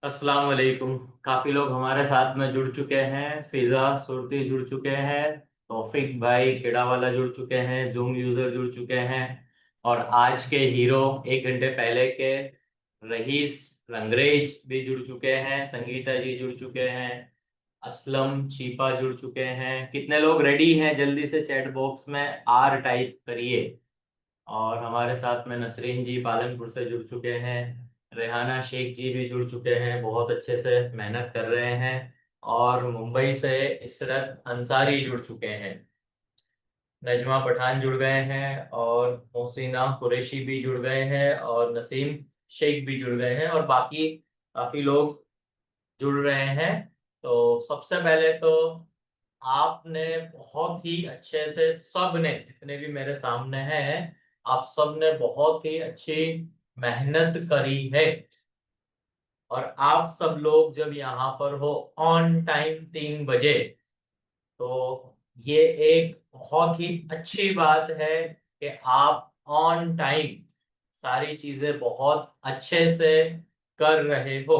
अस्सलाम वालेकुम। काफी लोग हमारे साथ में जुड़ चुके हैं। फिजा सुरती जुड़ चुके हैं। तौफिक भाई खेड़ा वाला जुड़ चुके हैं। जूम यूजर जुड़ चुके हैं। और आज के हीरो 1 घंटे पहले के रईस रंगरेज भी जुड़ चुके हैं। संगीता जी जुड़ चुके हैं। असलम चीपा जुड़ चुके हैं। कितने लोग रेडी हैं? जल्दी से चैट बॉक्स में आर टाइप करिए। और हमारे साथ में नसरीन जी पालनपुर से जुड़ चुके हैं। रेहाना शेख जी भी जुड़ चुके हैं, बहुत अच्छे से मेहनत कर रहे हैं। और मुंबई से इशरत अंसारी जुड़ चुके हैं। नजमा पठान जुड़ गए हैं और मोहसिना कुरैशी भी जुड़ गए हैं और नसीम शेख भी जुड़ गए हैं और बाकी काफी लोग जुड़ रहे हैं। तो सबसे पहले तो आपने बहुत ही अच्छे से सबने जितने भी मेरे सामने हैं, आप सबने बहुत ही अच्छी मेहनत करी है। और आप सब लोग जब यहाँ पर हो ऑन टाइम 3 बजे, तो ये एक बहुत ही अच्छी बात है कि आप ऑन टाइम सारी चीजें बहुत अच्छे से कर रहे हो।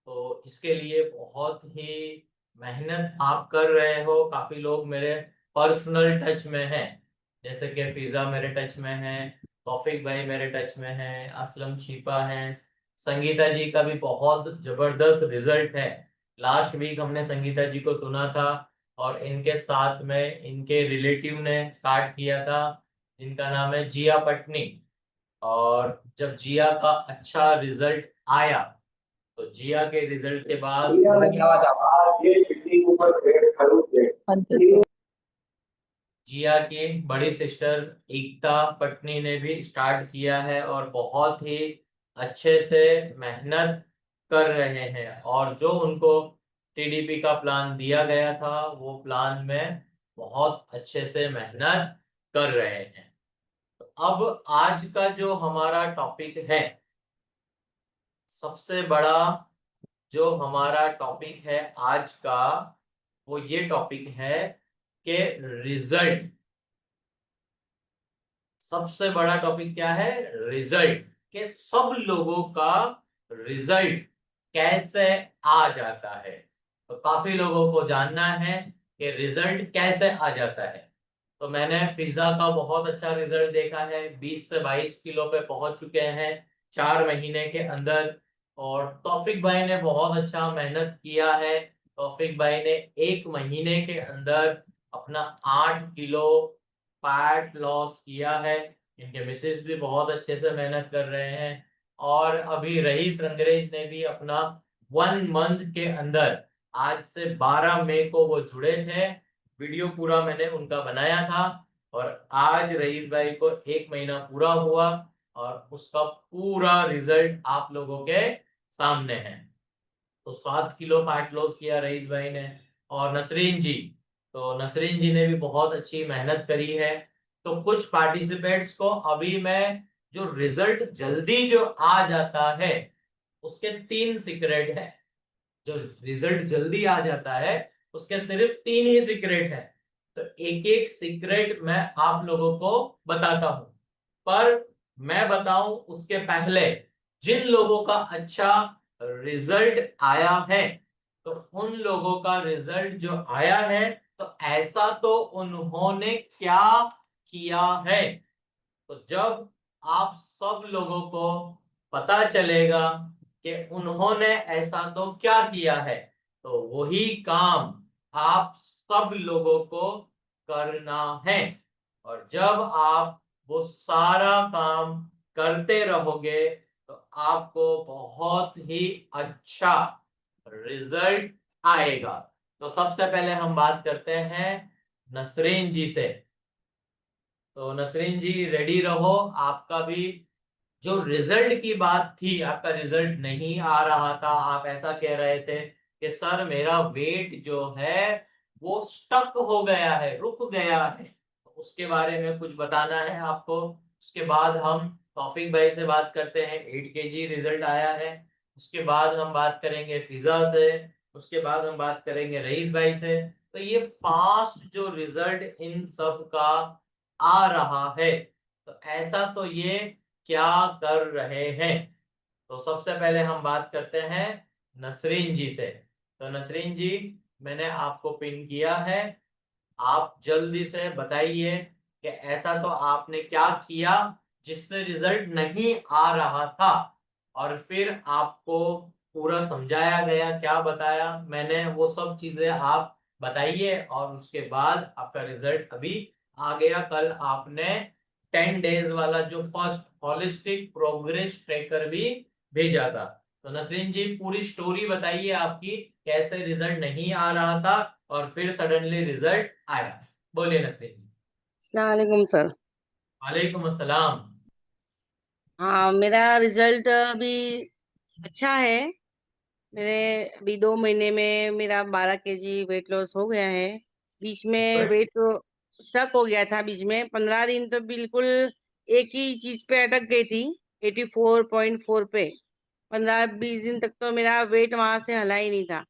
तो इसके लिए बहुत ही मेहनत आप कर रहे हो। काफी लोग मेरे पर्सनल टच में हैं, जैसे कि फिजा मेरे टच में है, तौफिक भाई मेरे टच में है, असलम छिपा है। संगीता जी का भी बहुत जबरदस्त रिजल्ट है। लास्ट वीक हमने संगीता जी को सुना था और इनके साथ में इनके रिलेटिव ने स्टार्ट किया था, जिनका नाम है जिया पटनी। और जब जिया का अच्छा रिजल्ट आया, तो जिया के रिजल्ट के बाद जिया की बड़ी सिस्टर एकता पटनी ने भी स्टार्ट किया है और बहुत ही अच्छे से मेहनत कर रहे हैं। और जो उनको टीडीपी का प्लान दिया गया था, वो प्लान में बहुत अच्छे से मेहनत कर रहे हैं। तो अब आज का जो हमारा टॉपिक है, सबसे बड़ा जो हमारा टॉपिक है आज का, वो ये टॉपिक है कि रिजल्ट। सबसे बड़ा टॉपिक क्या है? रिजल्ट। के सब लोगों का रिजल्ट कैसे आ जाता है। तो काफी लोगों को जानना है कि रिजल्ट कैसे आ जाता है। तो मैंने फिजा का बहुत अच्छा रिजल्ट देखा है, 20 से 22 किलो पे पहुंच चुके हैं 4 महीने के अंदर। और तौफिक भाई ने बहुत अच्छा मेहनत किया है। तौफिक भाई ने 1 महीने के अंदर अपना 8 किलो फैट लॉस किया है। इनके मिसेस भी बहुत अच्छे से मेहनत कर रहे हैं। और अभी रईस रंगरेज ने भी अपना 1 मंथ के अंदर, आज से 12 मई को वो जुड़े थे, वीडियो पूरा मैंने उनका बनाया था। और आज रईस भाई को 1 महीना पूरा हुआ और उसका पूरा रिजल्ट आप लोगों के सामने है। तो 7 किलो फैट लॉस किया रईस भाई ने। और नसरीन जी, तो नसरीन जी ने भी बहुत अच्छी मेहनत करी है। तो कुछ पार्टिसिपेंट्स को अभी मैं, जो रिजल्ट जल्दी जो आ जाता है, उसके 3 सीक्रेट है। जो रिजल्ट जल्दी आ जाता है, उसके सिर्फ 3 ही सीक्रेट है। तो एक एक सीक्रेट मैं आप लोगों को बताता हूं। पर मैं बताऊं उसके पहले, जिन लोगों का अच्छा रिजल्ट आया है, तो उन लोगों का रिजल्ट जो आया है, तो ऐसा तो उन्होंने क्या किया है। तो जब आप सब लोगों को पता चलेगा कि उन्होंने ऐसा तो क्या किया है, तो वही काम आप सब लोगों को करना है। और जब आप वो सारा काम करते रहोगे, तो आपको बहुत ही अच्छा रिजल्ट आएगा। तो सबसे पहले हम बात करते हैं नसरीन जी से। तो नसरीन जी रेडी रहो। आपका भी जो रिजल्ट की बात थी, आपका रिजल्ट नहीं आ रहा था, आप ऐसा कह रहे थे कि सर मेरा वेट जो है वो स्टक हो गया है, रुक गया है। तो उसके बारे में कुछ बताना है आपको। उसके बाद हम तौफीक भाई से बात करते हैं, 8 kg रिजल्ट आया है। उसके बाद हम बात करेंगे फिजा से। उसके बाद हम बात करेंगे रईस भाई से। तो ये फास्ट जो रिजल्ट इन सब का आ रहा है, तो ऐसा तो ये क्या कर रहे हैं। तो सबसे पहले हम बात करते हैं नसरीन जी से। तो नसरीन जी, मैंने आपको पिन किया है, आप जल्दी से बताइए कि ऐसा तो आपने क्या किया जिससे रिजल्ट नहीं आ रहा था, और फिर आपको पूरा समझाया गया, क्या बताया मैंने वो सब चीजें आप बताइए, और उसके बाद आपका रिजल्ट अभी आ गया। कल आपने 10 डेज वाला जो फर्स्ट होलिस्टिक प्रोग्रेस ट्रैकर भी भेजा था। तो नसरीन जी, पूरी स्टोरी बताइए आपकी, कैसे रिजल्ट नहीं आ रहा था और फिर सडनली रिजल्ट आया। बोलिए नसरीन जी। अस्सलाम वालेकुम सर। वालेकुम अस्सलाम। हाँ, मेरा रिजल्ट अभी अच्छा है। मेरे अभी 2 महीने में मेरा 12 kg वेट लॉस हो गया है। बीच में गुड। वेट स्टक हो गया था, बीच में 15 दिन तो बिल्कुल एक ही चीज पे अटक गई थी, 84.4 पे। 15-20 दिन तक तो मेरा वेट वहां से हला ही नहीं था।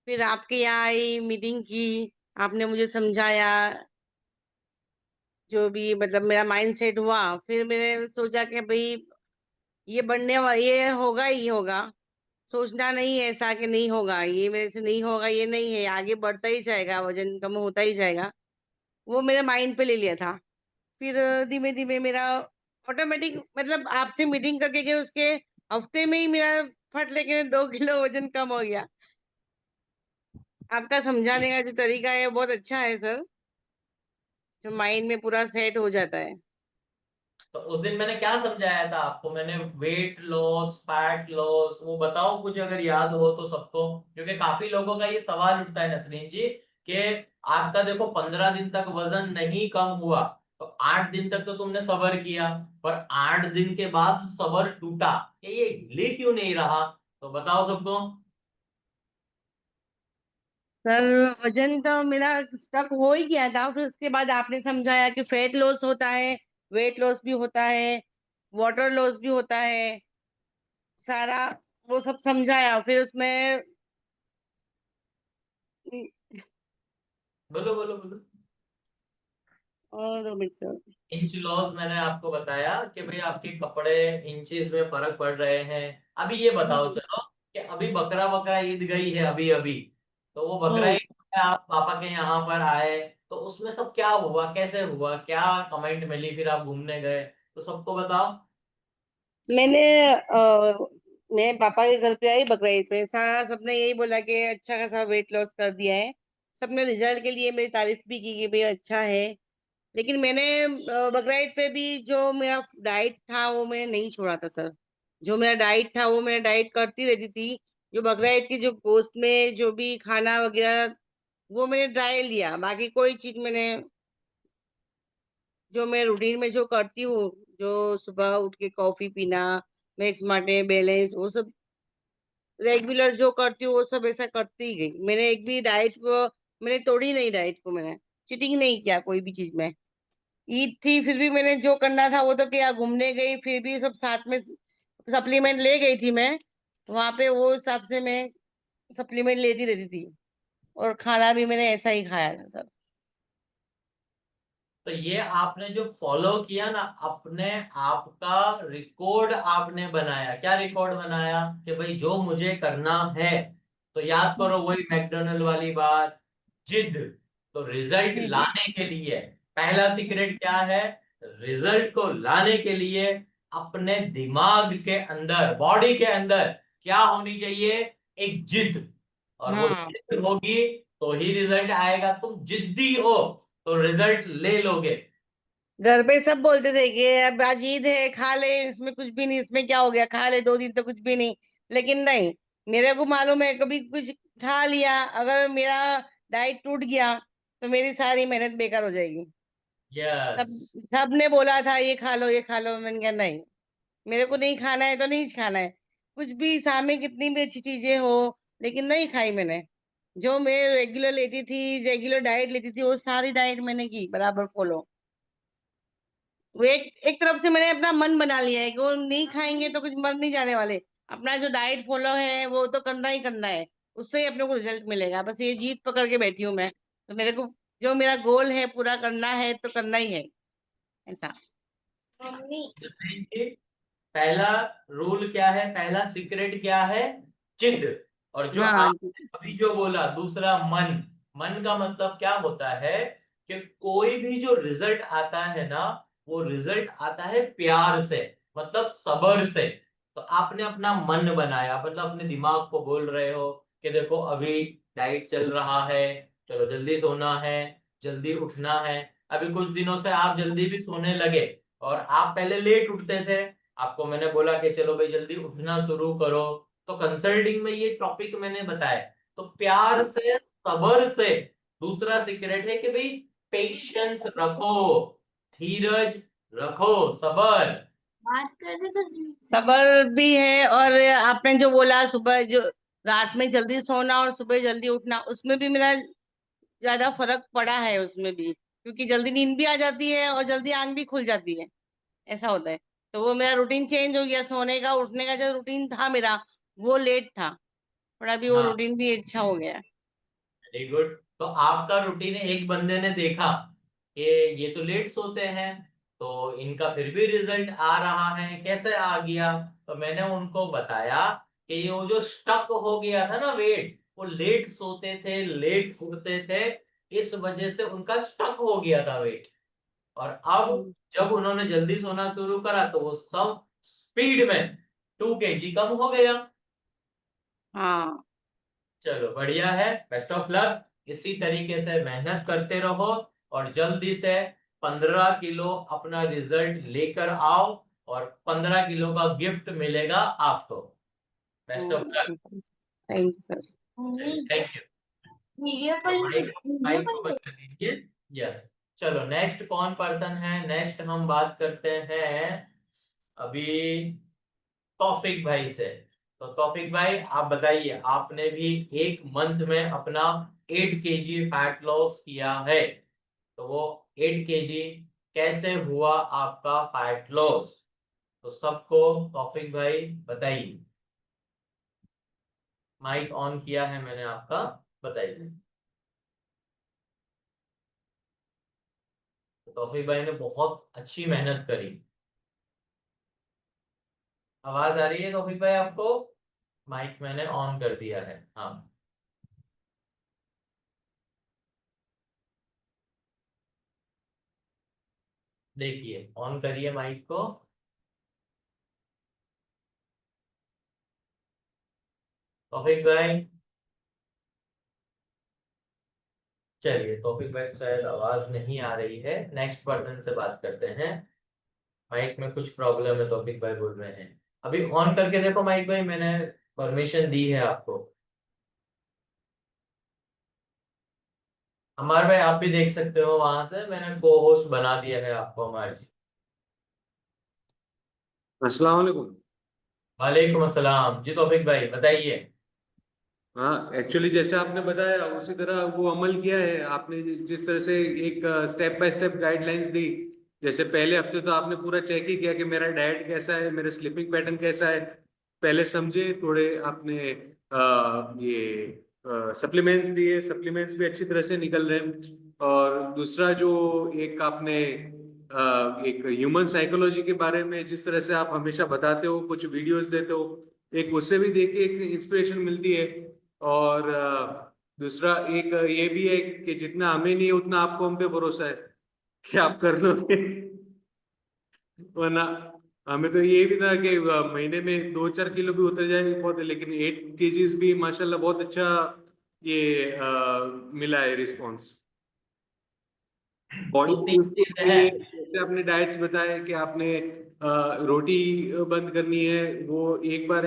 फिर आपके यहाँ आई, मीटिंग की, आपने मुझे समझाया, जो भी मतलब मेरा माइंड सेट हुआ। फिर मैंने सोचा कि भाई ये होगा ही होगा। सोचना नहीं है ऐसा कि नहीं होगा, ये मेरे से नहीं होगा, ये नहीं है, आगे बढ़ता ही जाएगा, वजन कम होता ही जाएगा। वो मेरे माइंड पे ले लिया था। फिर धीमे धीमे मेरा ऑटोमेटिक, मतलब आपसे मीटिंग करके के उसके हफ्ते में ही मेरा फट लेके 2 किलो वजन कम हो गया। आपका समझाने का जो तरीका है बहुत अच्छा है सर, जो माइंड में पूरा सेट हो जाता है। तो उस दिन मैंने क्या समझाया था आपको? मैंने वेट लॉस, फैट लॉस, वो बताओ कुछ अगर याद हो तो सबको, क्योंकि काफी लोगों का ये सवाल उठता है नसरीन जी कि आपका देखो 15 दिन तक वजन नहीं कम हुआ, तो 8 दिन तक तो तुमने सब्र किया, पर 8 दिन के बाद सब्र टूटा, ये हिल ही क्यों नहीं रहा? तो बताओ सबको। सर, वजन तो मेरा स्टक हो ही गया था। फिर उसके बाद आपने समझाया कि फैट लॉस होता है, वेट लॉस भी होता है, वाटर लॉस भी होता है, सारा वो सब समझाया। फिर उसमें बोलो बोलो बोलो। और 2 मिनट सर। इंच लॉस मैंने आपको बताया कि भाई आपके कपड़े इंचेस में फर्क पड़ रहे हैं। अभी ये बताओ हम्म। चलो कि अभी बकरा बकरा ईद गई है अभी अभी, तो वो बकरा हम्म। ईद में आप पापा के यहाँ पर आए, तो उसमें सब क्या हुआ, कैसे हुआ, क्या कमेंट मिली, फिर आप घूमने गए, तो सबको बताओ। मैंने मैं पापा के घर पे आई बकरीद पे, सारा सबने यही बोला कि अच्छा खासा वेट लॉस कर दिया है। सबने रिजल्ट के लिए मेरी तारीफ भी की कि भाई अच्छा है। लेकिन मैंने बकरीद पे भी जो मेरा डाइट था वो मैंने नहीं छोड़ा था सर। जो मेरा डाइट था वो मैं डाइट करती रहती थी। जो बकरीद की जो गोश्त में जो भी खाना वगैरह वो मैंने ट्राई लिया, बाकी कोई चीज मैंने, जो मैं रूटीन में जो करती हूँ, जो सुबह उठ के कॉफी पीना, मैक्स मार्टे बैलेंस, वो सब रेगुलर जो करती हूँ वो सब ऐसा करती ही गई। मैंने एक भी डाइट को मैंने तोड़ी नहीं, डाइट को मैंने चीटिंग नहीं किया कोई भी चीज में। ईद थी फिर भी मैंने जो करना था वो तो किया, घूमने गई फिर भी सब साथ में, सप्लीमेंट ले गई थी मैं वहां पे, वो हिसाब से मैं सप्लीमेंट लेती रहती थी। और खाना भी मैंने ऐसा ही खाया था सर। तो ये आपने जो फॉलो किया ना, अपने आपका रिकॉर्ड आपने बनाया, क्या रिकॉर्ड बनाया कि भाई जो मुझे करना है, तो याद करो वही मैकडोनल्ड वाली बात, जिद। तो रिजल्ट जी जी। लाने के लिए पहला सीक्रेट क्या है? रिजल्ट को लाने के लिए अपने दिमाग के अंदर, बॉडी के अंदर क्या होनी चाहिए? एक जिद। और वो हाँ, जिद होगी तो ही रिजल्ट आएगा। तुम जिद्दी हो तो रिजल्ट ले लोगे। घर पे सब बोलते थे कि अब आज ईद है, खा ले, इसमें कुछ भी नहीं, इसमें क्या हो गया, खा ले 2 दिन तो कुछ भी नहीं। लेकिन नहीं, मेरे को मालूम है कभी कुछ खा लिया, अगर मेरा डाइट टूट गया तो मेरी सारी मेहनत बेकार हो जाएगी। यस। सब सबने बोला था ये खा लो ये खा लो, मैंने कहा नहीं, मेरे को नहीं खाना है तो नहीं खाना है। कुछ भी सामने कितनी भी अच्छी चीजें हो, लेकिन नहीं खाई मैंने। जो मैं रेगुलर लेती थी, रेगुलर डाइट लेती थी, वो सारी डाइट मैंने की बराबर फॉलो। वो एक एक तरफ से मैंने अपना मन बना लिया है कि वो नहीं खाएंगे तो कुछ मन नहीं जाने वाले। अपना जो डाइट फॉलो है वो तो करना ही करना है, उससे ही अपने को रिजल्ट मिलेगा। बस ये जीत पकड़ के बैठी हूँ मैं, तो मेरे को जो मेरा गोल है पूरा करना है तो करना ही है, ऐसा। मम्मी। पहला रूल क्या है, पहला सीक्रेट क्या है, जिद। और जो हाँ आपने अभी जो बोला दूसरा, मन। मन का मतलब क्या होता है कि कोई भी जो रिजल्ट आता है ना, वो रिजल्ट आता है प्यार से, मतलब सब्र से। तो आपने अपना मन बनाया, मतलब अपने दिमाग को बोल रहे हो कि देखो अभी डाइट चल रहा है, चलो जल्दी सोना है, जल्दी उठना है। अभी कुछ दिनों से आप जल्दी भी सोने लगे, और आप पहले लेट उठते थे, आपको मैंने बोला कि चलो भाई जल्दी उठना शुरू करो। तो कंसल्टिंग में ये टॉपिक मैंने बताया। तो प्यार से, सब्र से। दूसरा सीक्रेट है कि भाई पेशेंस रखो, धीरज रखो, सब्र। बात करते तो सबर भी है। और आपने जो बोला सुबह जो रात में जल्दी सोना और सुबह जल्दी उठना, उसमें भी मेरा ज्यादा फर्क पड़ा है उसमें भी, क्योंकि जल्दी नींद भी आ जाती है और जल्दी आंख भी खुल जाती है, ऐसा होता है। तो वो मेरा रूटीन चेंज हो गया, सोने का उठने का जो रूटीन था मेरा, वो लेट था, पर अभी वो हाँ, रूटीन भी अच्छा हो गया। Very good. तो आपका रूटीन एक बंदे ने देखा कि ये तो लेट सोते हैं, तो इनका फिर भी रिजल्ट आ रहा है, कैसे आ गया? तो मैंने उनको बताया कि ये वो जो स्टक हो गया था ना वेट, वो लेट सोते थे, लेट उठते थे, इस वजह से उनका स्टक हो गया था वेट। और अब हम्म। जब उन्होंने जल्दी सोना शुरू करा तो वो सब स्पीड में 2 kg कम हो गया। हाँ। चलो बढ़िया है, बेस्ट ऑफ लक। इसी तरीके से मेहनत करते रहो, और जल्दी से 15 किलो अपना रिजल्ट लेकर आओ, और 15 किलो का गिफ्ट मिलेगा आपको। Best of luck. Thank you sir. चलिए, थैंक यू। वीडियो तो कॉल माइक वीडियो माइक को कॉल बंद कर दीजिए। यस। चलो नेक्स्ट कौन पर्सन है, नेक्स्ट हम बात करते हैं अभी तौफिक भाई से। तो तौफिक भाई आप बताइए, आपने भी एक मंथ में अपना 8 kg फैट लॉस किया है, तो वो 8 kg कैसे हुआ आपका फैट लॉस? तो सबको तौफिक भाई बताइए। माइक ऑन किया है मैंने आपका, बताइए। तो तौफिक भाई ने बहुत अच्छी मेहनत करी। आवाज आ रही है तौफिक भाई आपको? माइक मैंने ऑन कर दिया है, हाँ। देखिए, ऑन करिए माइक को। तौफिक भाई, चलिए तौफिक भाई को शायद आवाज नहीं आ रही है, नेक्स्ट पर्सन से बात करते हैं। माइक में कुछ प्रॉब्लम है, तौफिक भाई बोल रहे हैं। अभी ऑन करके देखो माइक भाई, मैंने परमिशन दी है आपको। हमारे भाई आप भी देख सकते हो, वहां से मैंने को होस्ट बना दिया है आपको, हमारे जी। अस्सलाम वालेकुम। वालेकुम अस्सलाम जी, तौफिक भाई बताइए। हाँ, एक्चुअली जैसे आपने बताया उसी तरह वो अमल किया है आपने, जिस तरह से एक स्टेप बाय स्टेप गाइडलाइंस दी। जैसे पहले हफ्ते तो आपने पूरा चेक ही किया कि मेरा डाइट कैसा है, मेरा स्लीपिंग पैटर्न कैसा है, पहले समझे। थोड़े आपने ये सप्लीमेंट्स दिए, सप्लीमेंट्स भी अच्छी तरह से निकल रहे हैं। और दूसरा जो एक आपने एक ह्यूमन साइकोलॉजी के बारे में जिस तरह से आप हमेशा बताते हो, कुछ वीडियोस देते हो, एक उससे भी देख के एक इंस्पिरेशन मिलती है। और दूसरा एक ये भी है कि जितना हमें नहीं है उतना आपको हम पे भरोसा है कि आप कर लोगे। वरना हमें तो ये भी था कि महीने में 2-4 किलो भी उतर जाए बहुत है, लेकिन 8 केजीज भी माशाल्लाह बहुत अच्छा ये मिला है रिस्पॉन्स। बॉडी तो को तीन बूस्ट चीजें के हैं। लिए जैसे आपने डाइट्स बताया कि आपने रोटी बंद करनी है, वो एक बार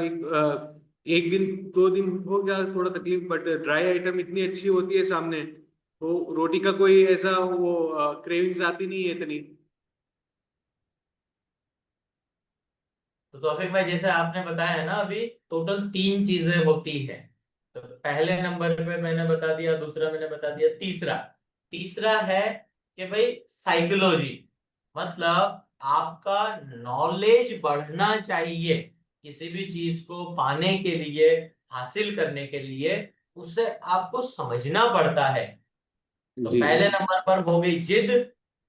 एक दिन 2 दिन हो गया थोड़ा तकलीफ, बट ड्राई आइटम इतनी अच्छी होती है सामने, तो रोटी का कोई ऐसा वो क्रेविंग्स आती नहीं है इतनी। तो तौफीक भाई जैसे आपने बताया ना, अभी टोटल 3 चीजें होती है। तो पहले नंबर पे मैंने बता दिया, दूसरा मैंने बता दिया, तीसरा तीसरा है कि भाई साइकोलॉजी, मतलब आपका नॉलेज बढ़ना चाहिए। किसी भी चीज को पाने के लिए, हासिल करने के लिए, उसे आपको समझना पड़ता है। तो जी पहले नंबर पर हो गई जिद,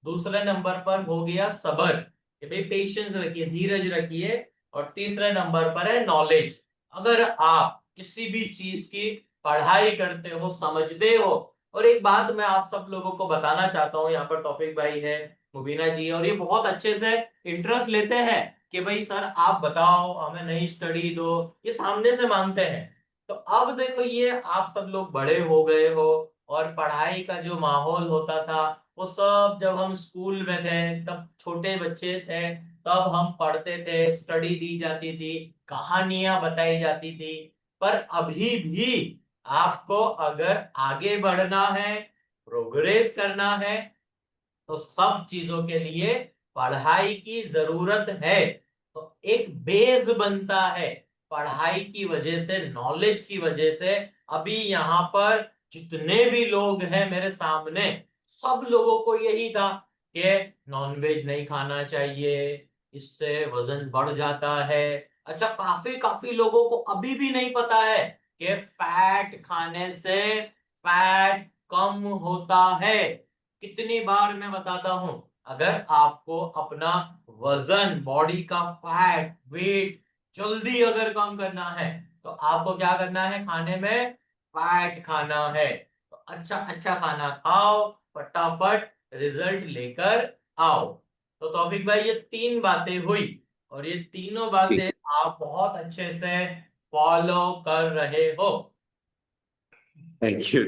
दूसरे नंबर पर हो गया सबर, कि भाई पेशेंस रखिए, धीरज रखिए, और तीसरे नंबर पर है नॉलेज। अगर आप किसी भी चीज की पढ़ाई करते हो, समझते हो, और एक बात मैं आप सब लोगों को बताना चाहता हूँ, यहाँ पर तौफीक भाई है, मुबीना जी है, और ये बहुत अच्छे से इंटरेस्ट लेते हैं कि भाई सर आप बताओ, हमें नई स्टडी दो, ये सामने से मांगते हैं। तो अब देखो, ये आप सब लोग बड़े हो गए हो, और पढ़ाई का जो माहौल होता था वो सब जब हम स्कूल में थे, तब छोटे बच्चे थे, तब हम पढ़ते थे, स्टडी दी जाती थी, कहानियां बताई जाती थी। पर अभी भी आपको अगर आगे बढ़ना है, प्रोग्रेस करना है, तो सब चीजों के लिए पढ़ाई की जरूरत है। तो एक बेस बनता है पढ़ाई की वजह से, नॉलेज की वजह से। अभी यहाँ पर जितने भी लोग हैं मेरे सामने, सब लोगों को यही था कि नॉनवेज नहीं खाना चाहिए, इससे वजन बढ़ जाता है। अच्छा, काफी काफी लोगों को अभी भी नहीं पता है कि फैट खाने से फैट कम होता है। कितनी बार मैं बताता हूं, अगर आपको अपना वजन, बॉडी का फैट, वेट जल्दी अगर कम करना है, तो आपको क्या करना है? खाने में फैट खाना है। तो अच्छा अच्छा खाना खाओ, फटाफट रिजल्ट लेकर आओ। तो तौफीक भाई, ये तीन बातें हुई, और ये तीनों बातें आप बहुत अच्छे से फॉलो कर रहे हो। Thank you.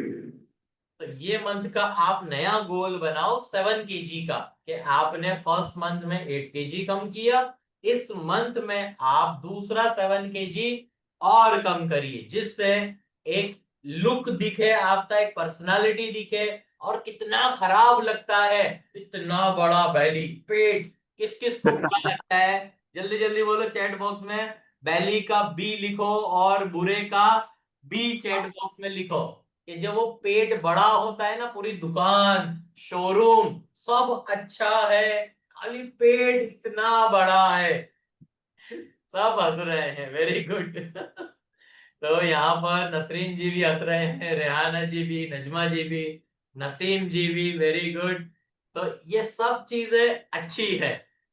तो ये मंथ का आप नया गोल बनाओ 7 kg का, कि आपने फर्स्ट मंथ में 8 kg कम किया, इस मंथ में आप दूसरा 7 kg और कम करिए, जिससे एक लुक दिखे आपका, एक पर्सनालिटी दिखे। और कितना खराब लगता है इतना बड़ा बैली, पेट, किस किस को बुरा लगता है? जल्दी जल्दी बोलो चैट बॉक्स में, बैली का बी लिखो और बुरे का बी चैट बॉक्स में लिखो। कि जब वो पेट बड़ा होता है ना, पूरी दुकान, शोरूम सब अच्छा है, खाली पेट इतना बड़ा है, सब हंस रहे हैं, वेरी गुड। तो यहाँ पर नसरीन जी भी हंस रहे हैं, रेहाना जी भी, नजमा जी भी, नसीम जी भी, वेरी गुड। तो ये सब चीजें अच्छी है।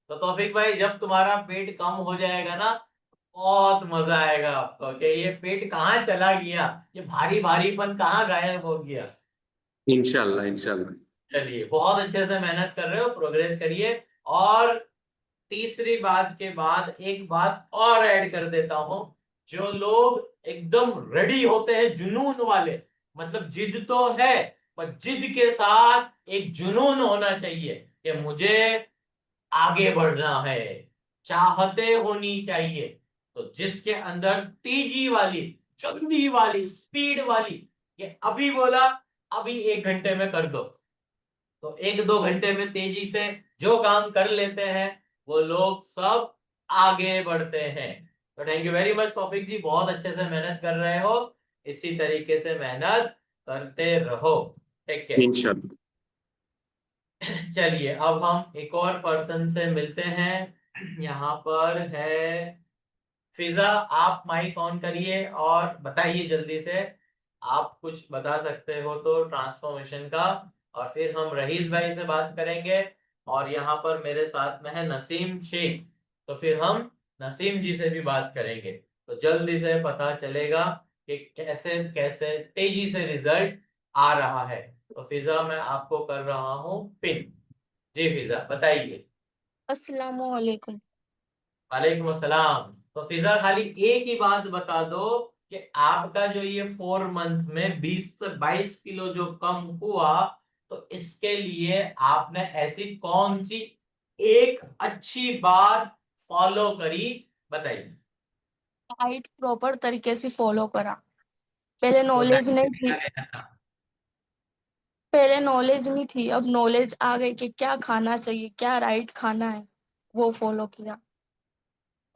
तो तौफीक भाई, जब तुम्हारा पेट कम हो जाएगा ना, बहुत मजा आएगा आपको कि ये पेट कहाँ चला गया, ये भारी भारीपन कहाँ गायब हो गया। इंशाल्लाह इंशाल्लाह। चलिए, बहुत अच्छे से मेहनत कर रहे हो, प्रोग्रेस करिए। और तीसरी बात के बाद एक बात और ऐड कर देता हूं। जो लोग एकदम रेडी होते हैं, जुनून वाले, मतलब जिद तो है, पर जिद के साथ एक जुनून होना चाहिए कि मुझे आगे बढ़ना है, चाहते होनी चाहिए। तो जिसके अंदर तेजी वाली, जल्दी वाली, स्पीड वाली, ये अभी बोला, अभी 1 घंटे में कर दो, तो 1-2 घंटे में तेजी से जो काम कर लेते हैं, वो लोग सब आगे बढ़ते हैं। तो थैंक यू वेरी मच तौफीक जी, बहुत अच्छे से मेहनत कर रहे हो, इसी तरीके से मेहनत करते रहो। ठीक है, इंशाल्लाह। चलिए अब हम एक और पर्सन से मिलते हैं। यहाँ पर है फिजा, आप माइक ऑन करिए और बताइए जल्दी से, आप कुछ बता सकते हो तो ट्रांसफॉर्मेशन का, और फिर हम रईस भाई से बात करेंगे। और यहाँ पर मेरे साथ में है नसीम शेख, तो फिर हम नसीम जी से भी बात करेंगे। तो जल्दी से पता चलेगा कि कैसे कैसे तेजी से रिजल्ट आ रहा है। तो फिजा, मैं आपको कर रहा हूँ पिन। जी फिजा, बताइए। अस्सलामुअलैकुम। वालेकुम अस्सलाम। तो फिजा, खाली एक ही बात बता दो कि आपका जो ये 4 मंथ में 20 से 22 किलो जो कम हुआ, तो इसके लिए आपने ऐसी कौन सी एक अच्छी बात फॉलो करी, बताइए। डाइट प्रॉपर तरीके से फॉलो करा। पहले तो नॉलेज डाइट नहीं में क्या थी, लेना था? पहले नॉलेज नहीं थी, अब नॉलेज आ गई कि क्या खाना चाहिए, क्या राइट खाना है, वो फॉलो किया।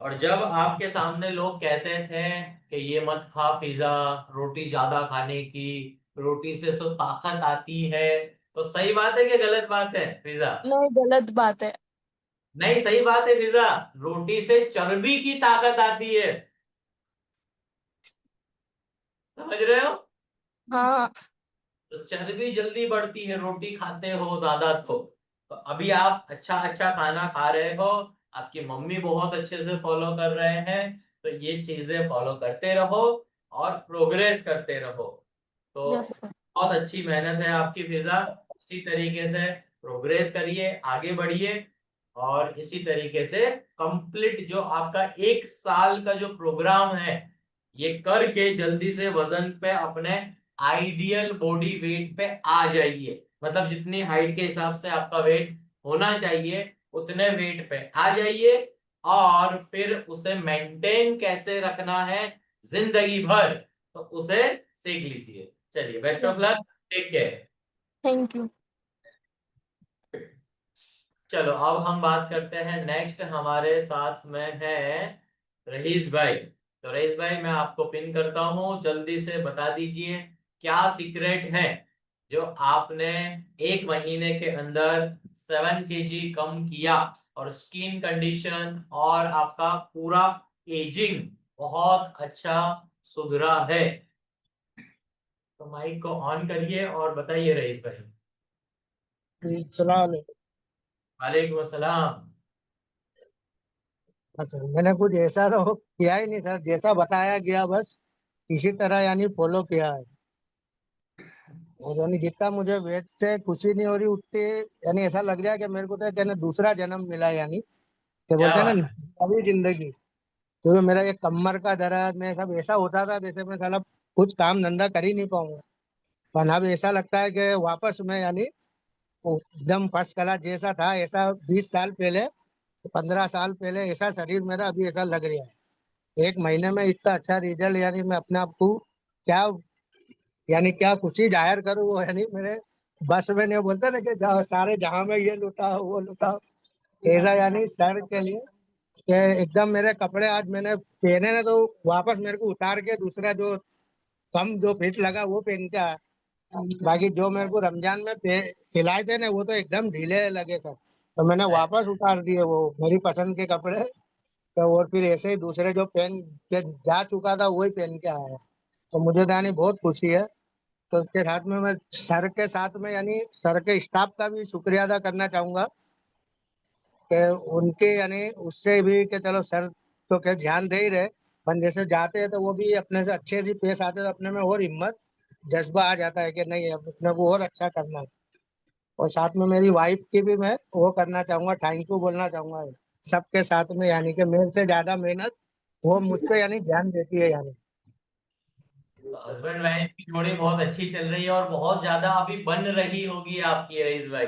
और जब आपके सामने लोग कहते थे कि ये मत खा फिजा, रोटी ज्यादा खाने की, रोटी से तो ताकत आती है, तो सही बात है कि गलत बात है फिजा? नहीं, गलत बात है। नहीं, सही बात है फिजा, रोटी से चर्बी की ताकत आती है, समझ रहे हो? हाँ। तो चर्बी जल्दी बढ़ती है रोटी खाते हो ज्यादा तो अभी आप अच्छा अच्छा खाना खा रहे हो, आपकी मम्मी बहुत अच्छे से फॉलो कर रहे हैं, तो ये चीजें फॉलो करते रहो और प्रोग्रेस करते रहो। तो यस सर। बहुत अच्छी मेहनत है आपकी फिजा। इसी तरीके से प्रोग्रेस करिए, आगे बढ़िए, और इसी तरीके से कंप्लीट जो आपका 1 साल का जो प्रोग्राम है, ये करके जल्दी से वजन पे अपने आइडियल बॉडी वेट पे आ जाइए। मतलब जितनी हाइट के हिसाब से आपका वेट होना चाहिए उतने वेट पे आ जाइए, और फिर उसे मेंटेन कैसे रखना है जिंदगी भर, तो उसे सीख लीजिए। चलिए, best of luck, take care. Thank you. चलो अब हम बात करते हैं, नेक्स्ट हमारे साथ में है रईस भाई। तो रईस भाई, मैं आपको पिन करता हूँ, जल्दी से बता दीजिए क्या सीक्रेट है जो आपने 1 महीने के अंदर 7 kg कम किया, और स्किन कंडीशन और आपका पूरा एजिंग बहुत अच्छा सुधरा है। तो माइक को ऑन करिए और बताइए रईस भाई। सलाम। वालेकुम अस्सलाम। अच्छा, मैंने कुछ ऐसा तो किया ही नहीं सर, जैसा बताया गया बस इसी तरह यानी फॉलो किया है। और यानी जितना मुझे वेट से खुशी नहीं हो रही उतनी यानी ऐसा लग रहा है कि मेरे को तो कहने दूसरा जन्म मिला है, यानी क्या क्या बोलते हैं बात ना, अभी जिंदगी। तो मेरा ये कमर का दर्द में सब ऐसा होता था जैसे मैं साला कुछ काम धंधा कर ही नहीं पाऊंगा। पर अब ऐसा लगता है कि वापस में यानी वो एकदम फर्स्ट क्लास जैसा था, ऐसा 20 साल पहले 15 साल पहले ऐसा शरीर मेरा अभी ऐसा लग रहा है। 1 महीने में इतना अच्छा रिजल्ट, यानी मैं अपने आप को क्या यानी क्या खुशी जाहिर करूँ, वो यानी मेरे बस में नहीं। बोलते ना कि सारे जहां में ये लुटाओ वो लुटाओ, ऐसा यानी सर के लिए कि एकदम मेरे कपड़े आज मैंने पहने ना, तो वापस मेरे को उतार के दूसरा जो कम जो फिट लगा वो पहन के आया। बाकी जो मेरे को रमजान में सिलाए थे ना वो तो एकदम ढीले लगे सर, तो मैंने है? वापस उतार दिए वो मेरी पसंद के कपड़े। तो और फिर ऐसे ही दूसरे जो पहन के जा चुका था वही पहन के आया। तो मुझे तो यानी बहुत खुशी है। तो उसके साथ में मैं सर के साथ में यानी सर के स्टाफ का भी शुक्रिया अदा करना चाहूंगा कि उनके यानी उससे भी कि चलो सर तो क्या ध्यान दे ही रहे, पर जैसे जाते हैं तो वो भी अपने से अच्छे से पेश आते, तो अपने में और हिम्मत जज्बा आ जाता है कि नहीं अब अपने को और अच्छा करना है। और साथ में मेरी वाइफ की भी मैं वो करना चाहूंगा, थैंक यू बोलना चाहूंगा सबके साथ में, यानी कि मेरे से ज्यादा मेहनत वो मुझ पे यानी ध्यान देती है यानी। हस्बैंड वाइफ की जोड़ी बहुत अच्छी चल रही है, और बहुत ज्यादा अभी बन रही होगी आपकी, रईस भाई।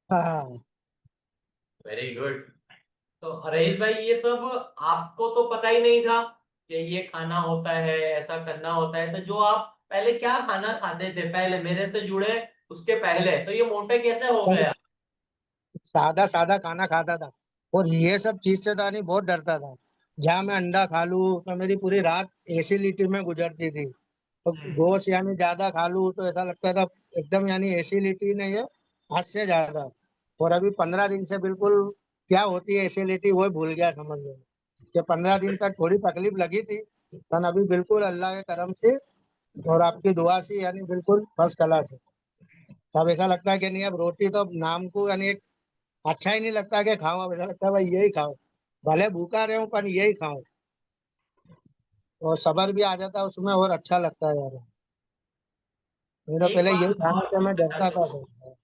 हाँ वेरी गुड। तो रईस भाई, ये सब आपको तो पता ही नहीं था कि ये खाना होता है, ऐसा करना होता है। तो जो आप पहले क्या खाना खाते थे, पहले मेरे से जुड़े उसके पहले, तो ये मोटे कैसे हो सर, गया? सादा सादा खाना खाता था और ये सब चीज से तो यानी बहुत डरता था। जहाँ मैं अंडा खा लूँ तो मेरी पूरी रात एसिडिटी में गुजरती थी। तो हम्म। गोश्त यानी ज्यादा खा लूँ तो ऐसा लगता था एकदम यानी एसिडिटी नहीं है, हद से ज्यादा। और अभी 15 दिन से बिल्कुल क्या होती है एसिडिटी वो भूल गया समझ लो। कि 15 दिन तक थोड़ी तकलीफ लगी थी, पर अभी बिल्कुल अल्लाह के करम से और आपकी दुआ से यानी बिल्कुल फर्स्ट क्लास है। तब ऐसा लगता है कि नहीं अब रोटी तो अब नाम को यानी एक अच्छा ही नहीं लगता कि खाओ, अब ऐसा लगता है भाई यही खाओ, भले भूखा रहे पर यही खाओ। और सबर भी आ जाता है उसमें और अच्छा लगता है यार। नहीं तो एक पहले यही बात खाने और से मैं पूछना डरता चाहता था हूँ, तो।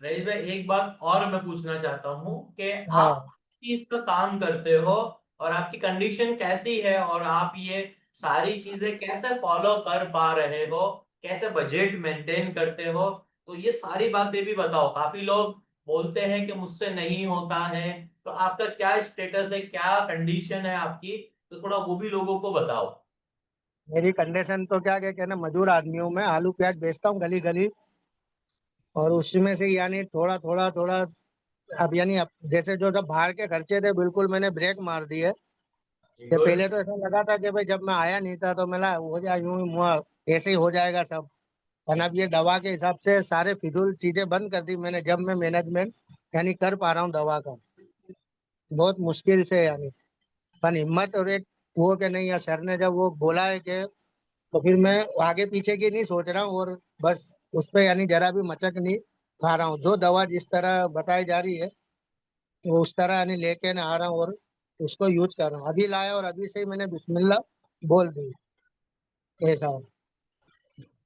रईस भाई, एक बात और मैं पूछना चाहता हूँ कि आप हाँ, चीज का काम करते हो, और आपकी कंडीशन कैसी है, और आप ये सारी चीजें कैसे फॉलो कर पा रहे हो, कैसे बजट मेंटेन करते हो, तो ये सारी बातें भी बताओ। काफी लोग बोलते हैं कि मुझसे नहीं होता है, तो आपका क्या स्टेटस है, क्या कंडीशन है आपकी, तो थोड़ा वो भी लोगों को बताओ। मेरी कंडीशन तो क्या कहना, मजदूर आदमी हूँ मैं, आलू प्याज बेचता हूँ गली गली। और उसमें से यानी थोड़ा थोड़ा थोड़ा अब यानी अब जैसे जो जब बाहर के खर्चे थे बिल्कुल मैंने ब्रेक मार दिए। कि गुड। पहले तो ऐसा लगा था कि भाई जब मैं आया नहीं था तो मेरा हो जाए यूं ही ऐसे ही हो जाएगा सब। पर अब ये दवा के हिसाब से सारे फिजूल चीजें बंद कर दी मैंने, जब मैं मैनेजमेंट यानी कर पा रहा हूँ दवा का, बहुत मुश्किल से यानी। पर हिम्मत और एक वो कि नहीं यार सर ने जब वो बोला है कि, तो फिर मैं आगे पीछे की नहीं सोच रहा हूँ और बस उस पे यानी जरा भी मचक नहीं खा रहा हूँ। जो दवा जिस तरह बताई जा रही है तो उस तरह यानी लेके ना आ रहा हूँ और उसको यूज कर रहा हूँ। अभी लाया और अभी से ही मैंने बिस्मिल्लाह बोल दी, ऐसा है।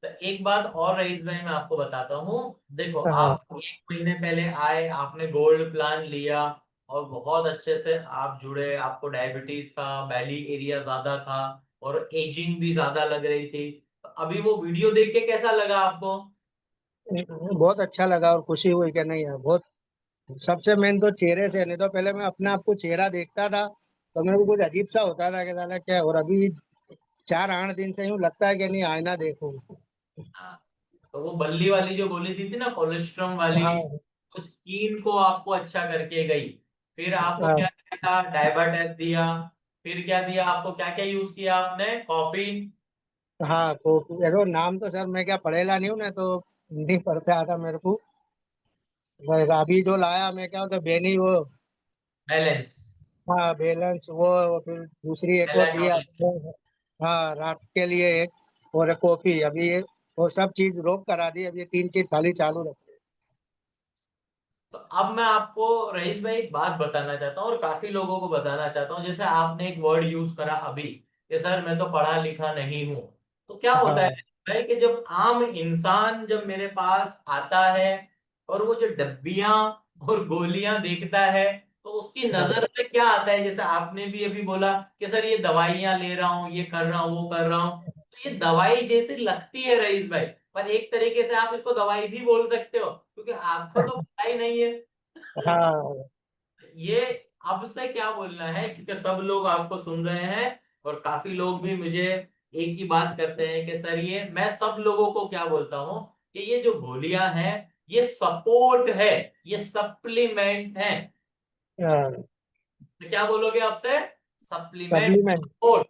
तो एक बात और रईस भाई मैं आपको बताता हूँ। देखो, हाँ आप 1 महीने पहले आए, आपने गोल्ड प्लान लिया और बहुत अच्छे से आप जुड़े, आपको डायबिटीज था, बैली एरिया ज्यादा था और एजिंग भी ज्यादा लग रही थी। तो अभी वो वीडियो देख के कैसा लगा आपको? बहुत अच्छा लगा और खुशी हुई कि नहीं है बहुत। सबसे मेन तो चेहरे से, नहीं तो पहले मैं अपने आप को चेहरा देखता था तो मेरे को कुछ अजीब सा होता था कि साला क्या है? और अभी 4-8 दिन से यूं लगता है कि नहीं आईना देखो। हाँ, तो वो बल्ली वाली जो गोली दी थी ना, कोलेस्ट्रॉम वाली, हाँ तो स्किन को आपको अच्छा करके गई। फिर आपको हाँ क्या दिया था? डायबाटेप दिया। फिर क्या दिया आपको? क्या क्या यूज किया आपने? कॉफी। हाँ। तो देखो नाम तो सर मैं क्या पढ़ेला नहीं हूँ ना, तो नहीं पढ़ते आता मेरे को। बस अभी जो लाया मैं क्या होता बेनी वो, बैलेंस। हाँ बैलेंस वो फिर दूसरी एक और दी मेलाटोनिन। आपने। हाँ रात के लिए एक और कॉफी अभी ये, वो सब चीज रोक करा दी। अब ये 3 चीज खाली चालू रखी। तो अब मैं आपको रईस भाई एक बात बताना चाहता हूँ और काफी लोगों को बताना चाहता हूँ। जैसे आपने एक वर्ड यूज करा अभी कि सर मैं तो पढ़ा लिखा नहीं हूँ। तो क्या होता है हाँ भाई कि जब आम इंसान जब मेरे पास आता है और वो जो डब्बियां और गोलियां देखता है, तो उसकी हाँ नजर में क्या आता है? जैसे आपने भी अभी बोला कि सर ये दवाइयां ले रहा हूँ, ये कर रहा हूँ, वो कर रहा हूँ, तो ये दवाई जैसी लगती है रईस भाई। पर एक तरीके से आप इसको दवाई भी बोल सकते हो क्योंकि आपको तो पता ही नहीं है। हाँ ये अब से क्या बोलना है, क्योंकि सब लोग आपको सुन रहे हैं और काफी लोग भी मुझे एक ही बात करते हैं कि सर ये मैं सब लोगों को क्या बोलता हूँ कि ये जो गोलियां हैं ये सपोर्ट है, ये सप्लीमेंट है। हाँ तो क्या बोलोगे आपसे? Supplement, supplement. सपोर्ट।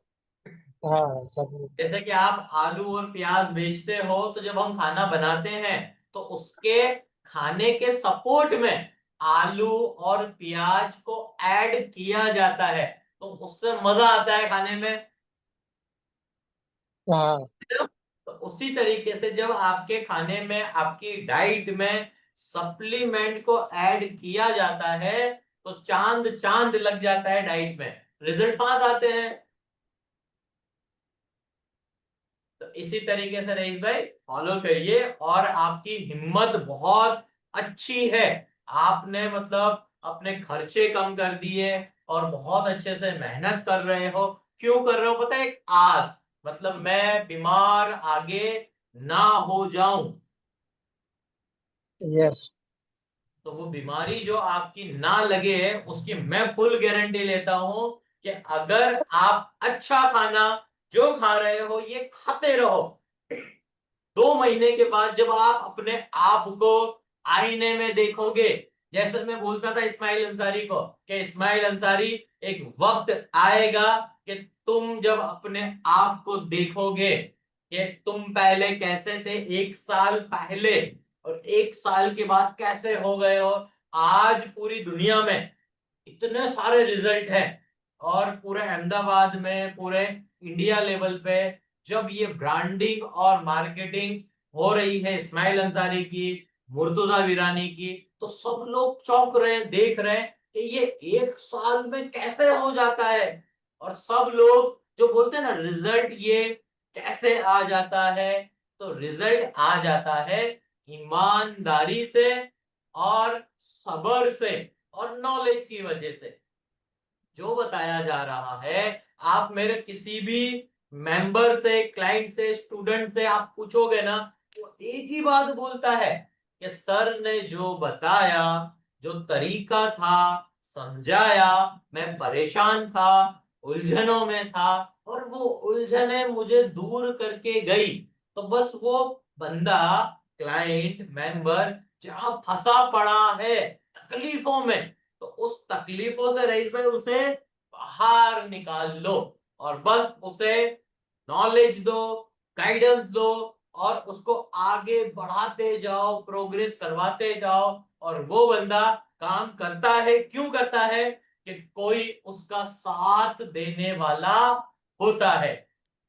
हाँ सप्लीमेंट। जैसे कि आप आलू और प्याज बेचते हो, तो जब हम खाना बनाते हैं तो उसके खाने के सपोर्ट में आलू और प्याज को ऐड किया जाता है, तो उससे मजा आता है खाने में। हाँ तो उसी तरीके से जब आपके खाने में, आपकी डाइट में सप्लीमेंट को ऐड किया जाता है, तो चांद चांद लग जाता है डाइट में, रिजल्ट पास आते हैं। तो इसी तरीके से रईस भाई फॉलो करिए और आपकी हिम्मत बहुत अच्छी है। आपने मतलब अपने खर्चे कम कर दिए और बहुत अच्छे से मेहनत कर रहे हो। क्यों कर रहे हो पता है? एक आस, मतलब मैं बीमार आगे ना हो जाऊं। यस। तो वो बीमारी जो आपकी ना लगे, उसकी मैं फुल गारंटी लेता हूं कि अगर आप अच्छा खाना जो खा रहे हो ये खाते रहो, 2 महीने के बाद जब आप अपने आप को आईने में देखोगे, जैसे मैं बोलता था इस्माइल अंसारी को कि इस्माइल अंसारी, एक वक्त आएगा कि तुम जब अपने आप को देखोगे कि तुम पहले कैसे थे 1 साल पहले और 1 साल के बाद कैसे हो गए हो। आज पूरी दुनिया में इतने सारे रिजल्ट हैं और पूरे अहमदाबाद में, पूरे इंडिया लेवल पे जब ये ब्रांडिंग और मार्केटिंग हो रही है इस्माइल अंसारी की, मुर्तुजा वीरानी की, तो सब लोग चौंक रहे हैं, देख रहे हैं कि ये 1 साल में कैसे हो जाता है। और सब लोग जो बोलते हैं ना रिजल्ट ये कैसे आ जाता है, तो रिजल्ट आ जाता है ईमानदारी से और सब्र से और नॉलेज की वजह से। जो बताया जा रहा है, आप मेरे किसी भी मेंबर से, क्लाइंट से, स्टूडेंट से आप पूछोगे ना, वो एक ही बात बोलता है कि सर ने जो बताया, जो तरीका था, समझाया, मैं परेशान था, उलझनों में था और वो उलझने मुझे दूर करके गई। तो बस वो बंदा, क्लाइंट, मेंबर जहां फंसा पड़ा है तकलीफों में, तो उस तकलीफों से रईस भाई उसे बाहर निकाल लो और बस उसे नॉलेज दो, गाइडेंस दो और उसको आगे बढ़ाते जाओ, प्रोग्रेस करवाते जाओ। और वो बंदा काम करता है, क्यों करता है? कि कोई उसका साथ देने वाला होता है।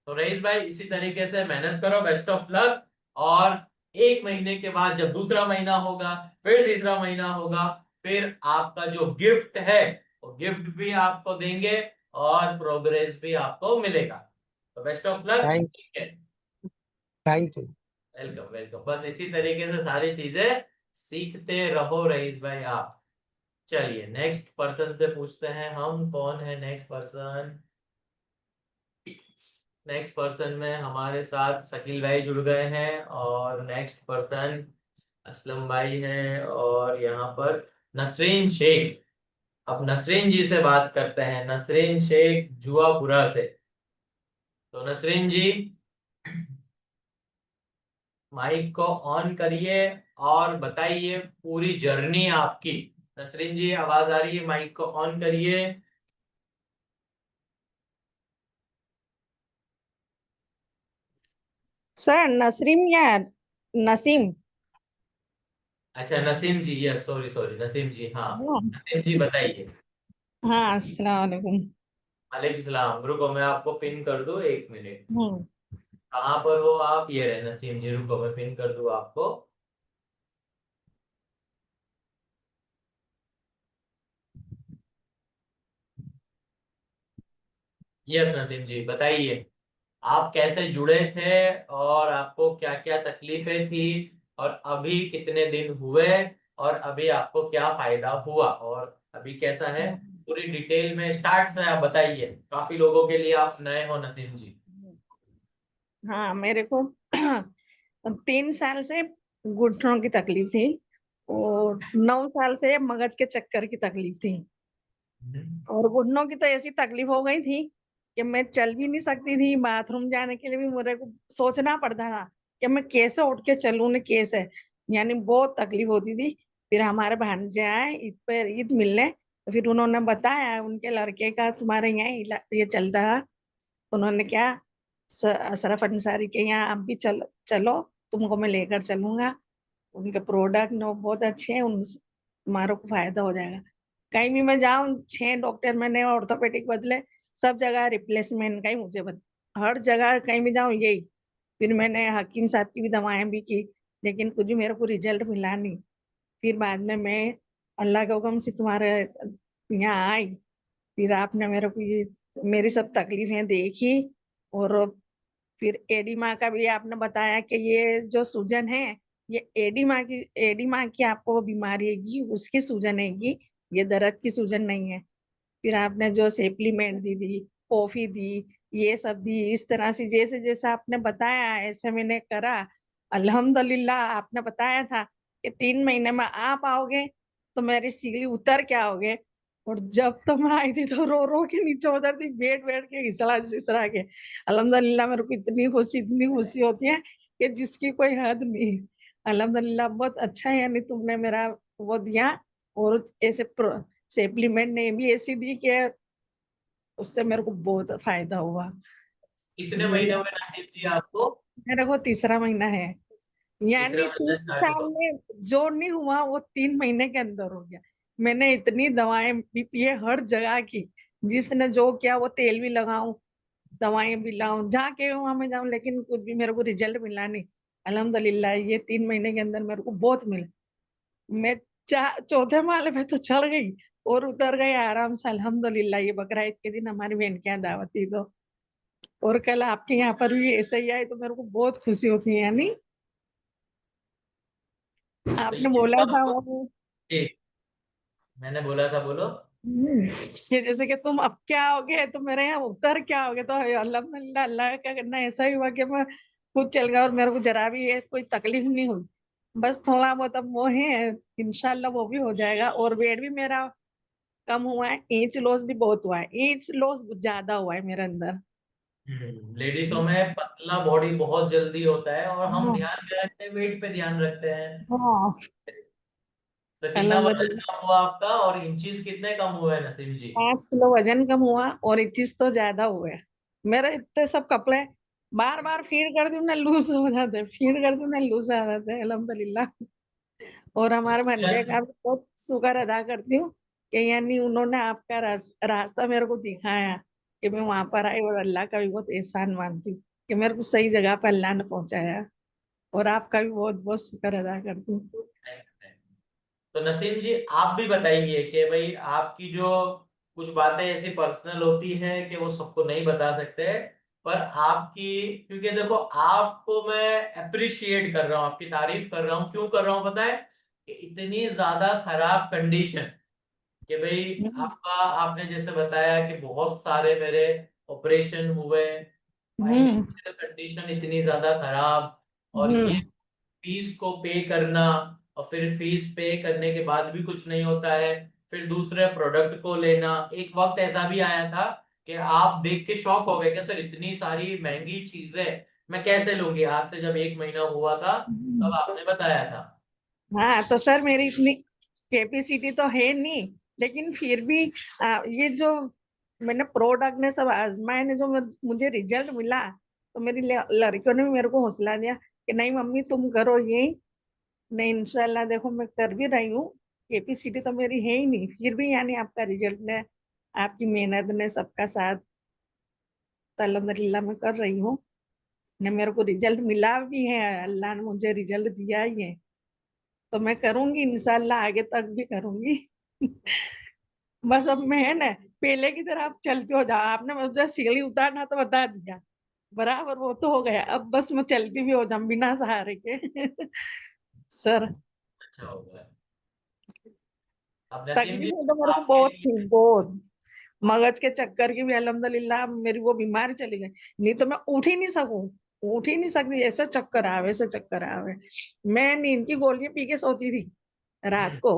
तो रईस भाई इसी तरीके से मेहनत करो, बेस्ट ऑफ लक। और 1 महीने के बाद जब दूसरा महीना होगा, फिर तीसरा महीना होगा, फिर आपका जो गिफ्ट है वो गिफ्ट भी आपको देंगे और प्रोग्रेस भी आपको मिलेगा। तो बेस्ट ऑफ लक। थैंक ठीक है, थैंक यू। Welcome welcome. बस इसी तरीके से सारी चीजें सीखते रहो रईस भाई आप। चलिए नेक्स्ट पर्सन से पूछते हैं हम, कौन है नेक्स्ट पर्सन। नेक्स्ट पर्सन में हमारे साथ शकील भाई जुड़ गए हैं और नेक्स्ट पर्सन असलम भाई हैं और यहाँ पर नसरीन शेख। अब नसरीन जी से बात करते हैं, नसरीन शेख जुआपुरा से। तो नसरीन जी माइक को ऑन करिए और बताइए पूरी जर्नी आपकी। नसरीन जी आवाज आ रही है, माइक को ऑन करिए। सर नसरीम या नसीम? अच्छा नसीम जी, यस सॉरी सॉरी नसीम जी, हाँ हाँ। नसीम जी बताइए। हाँ, अस्सलाम वालेकुम। वालेकुम सलाम। रुको मैं आपको पिन कर दूं, 1 मिनट। हम्म। कहाँ पर हो आप? ये रहे नसीम जी, रुको मैं पिन कर दूं आपको। यस नसीम जी बताइए, आप कैसे जुड़े थे और आपको क्या क्या तकलीफें थी और अभी कितने दिन हुए और अभी आपको क्या फायदा हुआ और अभी कैसा है, पूरी डिटेल में स्टार्ट से आप बताइए। काफी लोगों के लिए आप नए हो नसीम जी। हाँ, मेरे को 3 साल से घुटनों की तकलीफ थी और 9 साल से मगज के चक्कर की तकलीफ थी। और घुटनों की तो ऐसी तकलीफ हो गई थी कि मैं चल भी नहीं सकती थी। बाथरूम जाने के लिए भी मेरे को सोचना पड़ता था कि मैं कैसे उठ के चलूं न कैसे, यानी बहुत तकलीफ होती थी। फिर हमारे भांजे आए ईद पर ईद मिलने, तो फिर उन्होंने बताया उनके लड़के का तुम्हारे यहाँ ये चलता है। उन्होंने क्या, अशरफ अंसारी के यहाँ आप भी चलो, तुमको मैं लेकर चलूंगा। उनके प्रोडक्ट न बहुत अच्छे हैं, उनसे तुम्हारे को फायदा हो जाएगा। कहीं भी मैं जाऊं, 6 डॉक्टर मैंने ऑर्थोपेडिक बदले, सब जगह रिप्लेसमेंट का ही मुझे हर जगह कहीं भी जाऊं यही। फिर मैंने हकीम साहब की भी दवाएं भी की, लेकिन कुछ भी मेरे को रिजल्ट मिला नहीं। फिर बाद में मैं अल्लाह के हुक्म से तुम्हारे यहाँ आई। फिर आपने मेरे को ये मेरी सब तकलीफें देखी और फिर एडिमा का भी आपने बताया कि ये जो सूजन है, ये एडिमा की आपको बीमारी है, उसकी सूजन है, ये दर्द की सूजन नहीं है। फिर आपने जो सप्लीमेंट दी, कॉफी दी, ये सब दी, इस तरह से जैसे जैसे आपने बताया ऐसे मैंने करा। अल्हम्दुलिल्लाह, आपने बताया था कि 3 महीने में आप आओगे तो मेरी सीढ़ी उतर के आओगे। और जब तो मैं आई थी तो रो रो के नीचे उतर थी, बैठ बैठ के घिसला घिसला के। अल्हम्दुलिल्लाह, मेरे को इतनी खुशी होती है कि जिसकी कोई हद नहीं। अल्हम्दुलिल्लाह, बहुत अच्छा है, यानी तुमने मेरा वो दिया। और ऐसे सप्लीमेंट ने भी ऐसी दी कि उससे मेरे को बहुत फायदा हुआ। कितने महीने हुए नसीम जी आपको? मेरे को तीसरा महीना है, तीसरे यानी महीने तीन स्टार्ट साल हुआ। में जो नहीं हुआ वो 3 महीने के अंदर हो गया। मैंने इतनी दवाएं भी पी है हर जगह की, जिसने जो किया वो तेल भी लगाऊं, दवाएं भी लाऊं, जहाँ के वहां में जाऊं, लेकिन कुछ भी मेरे को रिजल्ट मिला नहीं। अल्हम्दुलिल्लाह, ये 3 महीने के अंदर मेरे को बहुत मिला। मैं चौथे माले पे तो चढ़ गई और उतर गई आराम से। अल्हम्दुलिल्लाह, ये बकरा ईद के दिन हमारी बहन के यहाँ दावत थी तो, और कल आपके यहाँ पर भी ऐसे ही आए तो मेरे को बहुत खुशी होती है। यानी तो आपने ये बोला जो था आपको, वो, जी मैंने बोला था, बोलो। ये जैसे कि तुम अब क्या आओगे तो मेरे यहाँ उतर क्या आओगे, तो अल्हम्दुलिल्लाह, अल्लाह का करना ऐसा ही हुआ कि मैं खुद चल गया और मेरे को जरा भी कोई तकलीफ नहीं हुई। बस थोड़ा बहुत अब वो है, इंशाल्लाह वो भी हो जाएगा। और वेट भी मेरा कम हुआ है, एज लॉस भी बहुत हुआ है, एज लॉस ज्यादा हुआ है मेरे अंदर। लेडीजों में पतला बॉडी बहुत जल्दी होता है और हम हाँ। ध्यान क्या रखते हैं, वेट पे ध्यान रखते हैं। हाँ, तो कितना वजन अल्हम्दुलिल्लाह, कम हुआ आपका और इंचीज कितने कम हुए नसीम जी? 5 किलो वजन कम हुआ और 21 तो ज्यादा हुए। मेरे इतने सब कपड़े बार बार फीड करती हूँ ना, लूज हो जाते हैं, फीड करती हूँ ना, लूज आ जाते हैं। अल्हम्दुलिल्लाह। और हमारे भंजे सूजन, का भी बहुत शुक्र अदा करती हूँ कि यानी उन्होंने आपका रास्ता मेरे को दिखाया कि मैं वहां पर आई, और अल्लाह का भी बहुत एहसान मानती हूँ कि मेरे को सही जगह पर अल्लाह ने पहुंचाया। और आपका भी बहुत बहुत शुक्र अदा करती हूँ। तो नसीम जी आप भी बताइए कि भाई आपकी जो कुछ बातें ऐसी पर्सनल होती है कि वो सबको नहीं बता सकते, पर आपकी, क्योंकि देखो आपको मैं अप्रिशिएट कर रहा हूँ, आपकी तारीफ कर रहा हूँ, क्यों कर रहा हूँ पता है? कि इतनी ज्यादा खराब कंडीशन कि भाई आपका, आपने जैसे बताया कि बहुत सारे मेरे ऑपरेशन हुए, हम्म फाइनेंशियल कंडीशन इतनी ज्यादा खराब, और ये हम्म फीस को पे करना, और फिर फीस पे करने के बाद भी कुछ नहीं होता है, फिर दूसरे प्रोडक्ट को लेना। एक वक्त ऐसा भी आया था कि आप देख के शॉक हो गए कि सर इतनी सारी महंगी चीजें मैं कैसे लूंगी, आज से जब 1 महीना हुआ था तब आपने बताया था। हाँ तो सर मेरी इतनी कैपेसिटी तो है नहीं, लेकिन फिर भी ये जो मैंने प्रोडक्ट ने सब आजमाए ने जो मुझे रिजल्ट मिला, तो मेरी लड़कियों ने भी मेरे को हौसला दिया कि नहीं मम्मी तुम करो ये। नहीं इंशाल्लाह देखो मैं कर भी रही हूँ, कैपेसिटी तो मेरी है ही नहीं, फिर भी यानी आपका रिजल्ट ने, आपकी मेहनत ने, सबका साथ, तो अल्हम्दुलिल्लाह मैं कर रही हूँ। ने मेरे को रिजल्ट मिला भी है, अल्लाह ने मुझे रिजल्ट दिया ही है, तो मैं करूंगी इंशाल्लाह, आगे तक भी करूंगी। बस अब मैं है ना पहले की तरह आप चलते हो जाओ, आपने मुझे सीढ़ी उतारना तो बता दिया, बराबर वो तो हो गया, अब बस मैं चलती भी हो जाऊं बिना सहारे के। सर अच्छा हो गया। अब नसीम जी तकलीफ तो मेरे को आपके बहुत लिए, थी, बहुत मगज के चक्कर की भी अल्हम्दुलिल्लाह मेरी वो बीमारी चली गई, नहीं तो मैं उठ ही नहीं सकूं, उठ ही नहीं सकती, ऐसे चक्कर आवे, ऐसे चक्कर आवे। मैं नींद की गोलियां पी के सोती थी रात को।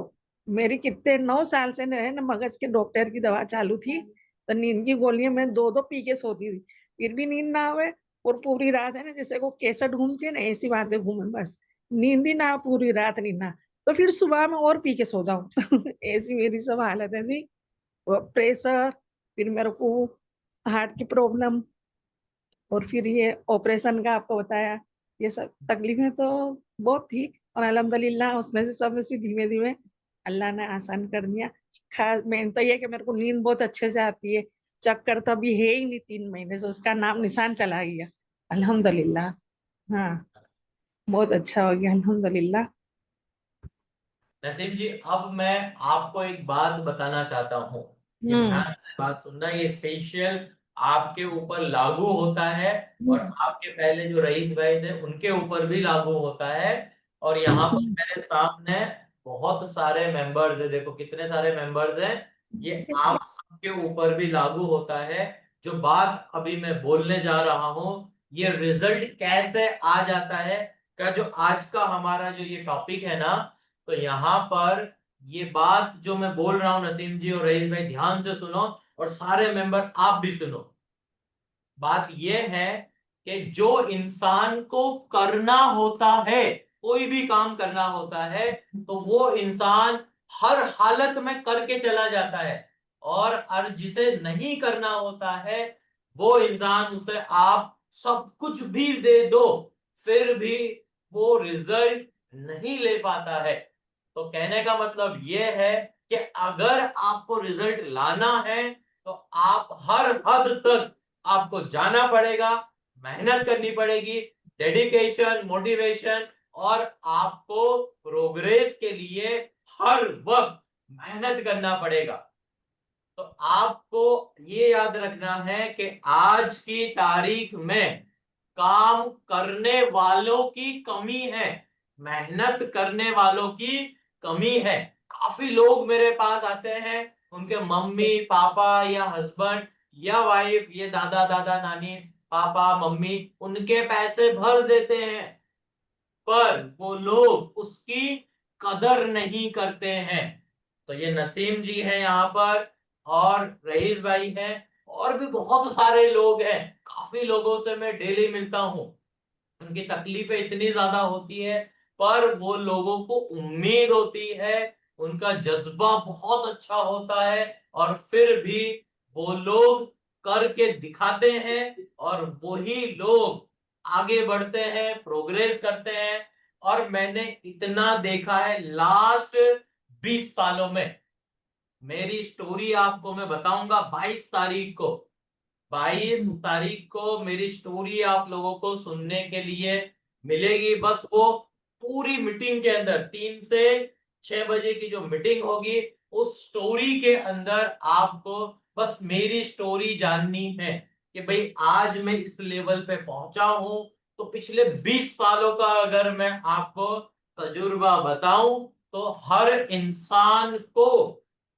मेरी कितने 9 साल से है ना मगज के डॉक्टर की दवा चालू थी, तो नींद की गोलियां मैं 2-2 पी के सोती थी, फिर भी नींद ना आवे। और पूरी रात है ना जैसे को केसट घूमती है ना, ऐसी बातें घूमे, बस नींद ही ना, पूरी रात नींद ना, तो फिर सुबह में और पी के सो जाऊं। ऐसी मेरी सब हालत है थी। प्रेशर, फिर मेरे को हार्ट की प्रॉब्लम, और फिर ये ऑपरेशन का आपको बताया, ये सब तकलीफें तो बहुत थी, और अल्हम्दुलिल्लाह उसमें से सब में से धीमे धीमे अल्लाह ने आसान कर दिया। खास मेन तो ये कि मेरे को नींद बहुत अच्छे से आती है, चक्कर तो अभी है ही नहीं, 3 महीने से उसका नाम निशान चला गया, अल्हम्दुलिल्लाह। हाँ बहुत अच्छा हो गया अल्हम्दुलिल्लाह। नसीम जी अब मैं आपको एक बात बताना चाहता हूँ, ये हम्म ध्यान से बात सुनना, ये स्पेशल आपके ऊपर लागू होता है, और आपके पहले जो रईस भाई थे उनके ऊपर भी लागू होता है, और यहाँ पर मेरे सामने बहुत सारे मेंबर्स है, देखो कितने सारे मेंबर्स हैं, ये आप सबके ऊपर भी लागू होता है। जो बात अभी मैं बोलने जा रहा हूँ, ये रिजल्ट कैसे आ जाता है का, जो आज का हमारा जो ये टॉपिक है ना, तो यहाँ पर ये बात जो मैं बोल रहा हूं नसीम जी और रईस भाई, ध्यान से सुनो, और सारे मेंबर आप भी सुनो। बात यह है कि जो इंसान को करना होता है, कोई भी काम करना होता है, तो वो इंसान हर हालत में करके चला जाता है, और जिसे नहीं करना होता है वो इंसान, उसे आप सब कुछ भी दे दो फिर भी वो रिजल्ट नहीं ले पाता है। तो कहने का मतलब यह है कि अगर आपको रिजल्ट लाना है तो आप हर हद तक आपको जाना पड़ेगा, मेहनत करनी पड़ेगी, डेडिकेशन, मोटिवेशन, और आपको प्रोग्रेस के लिए हर वक्त मेहनत करना पड़ेगा। तो आपको ये याद रखना है कि आज की तारीख में काम करने वालों की कमी है, मेहनत करने वालों की कमी है। काफी लोग मेरे पास आते हैं, उनके मम्मी पापा या हस्बैंड या वाइफ, ये दादा दादा नानी पापा मम्मी उनके पैसे भर देते हैं, पर वो लोग उसकी कदर नहीं करते हैं। तो ये नसीम जी हैं यहाँ पर, और रईस भाई हैं, और भी बहुत सारे लोग हैं, काफी लोगों से मैं डेली मिलता हूँ, उनकी तकलीफें इतनी ज्यादा होती है, पर वो लोगों को उम्मीद होती है, उनका जज्बा बहुत अच्छा होता है, और फिर भी वो लोग करके दिखाते हैं, और वही लोग आगे बढ़ते हैं, प्रोग्रेस करते हैं। और मैंने इतना देखा है लास्ट 20 सालों में, मेरी स्टोरी आपको मैं बताऊंगा 22 तारीख को मेरी स्टोरी आप लोगों को सुनने के लिए मिलेगी, बस वो पूरी मीटिंग के अंदर 3 से 6 बजे की जो मीटिंग होगी उस स्टोरी के अंदर आपको बस मेरी स्टोरी जाननी है कि भाई आज मैं इस लेवल पे पहुंचा हूं, तो पिछले 20 सालों का अगर मैं आपको तजुर्बा बताऊं तो हर इंसान को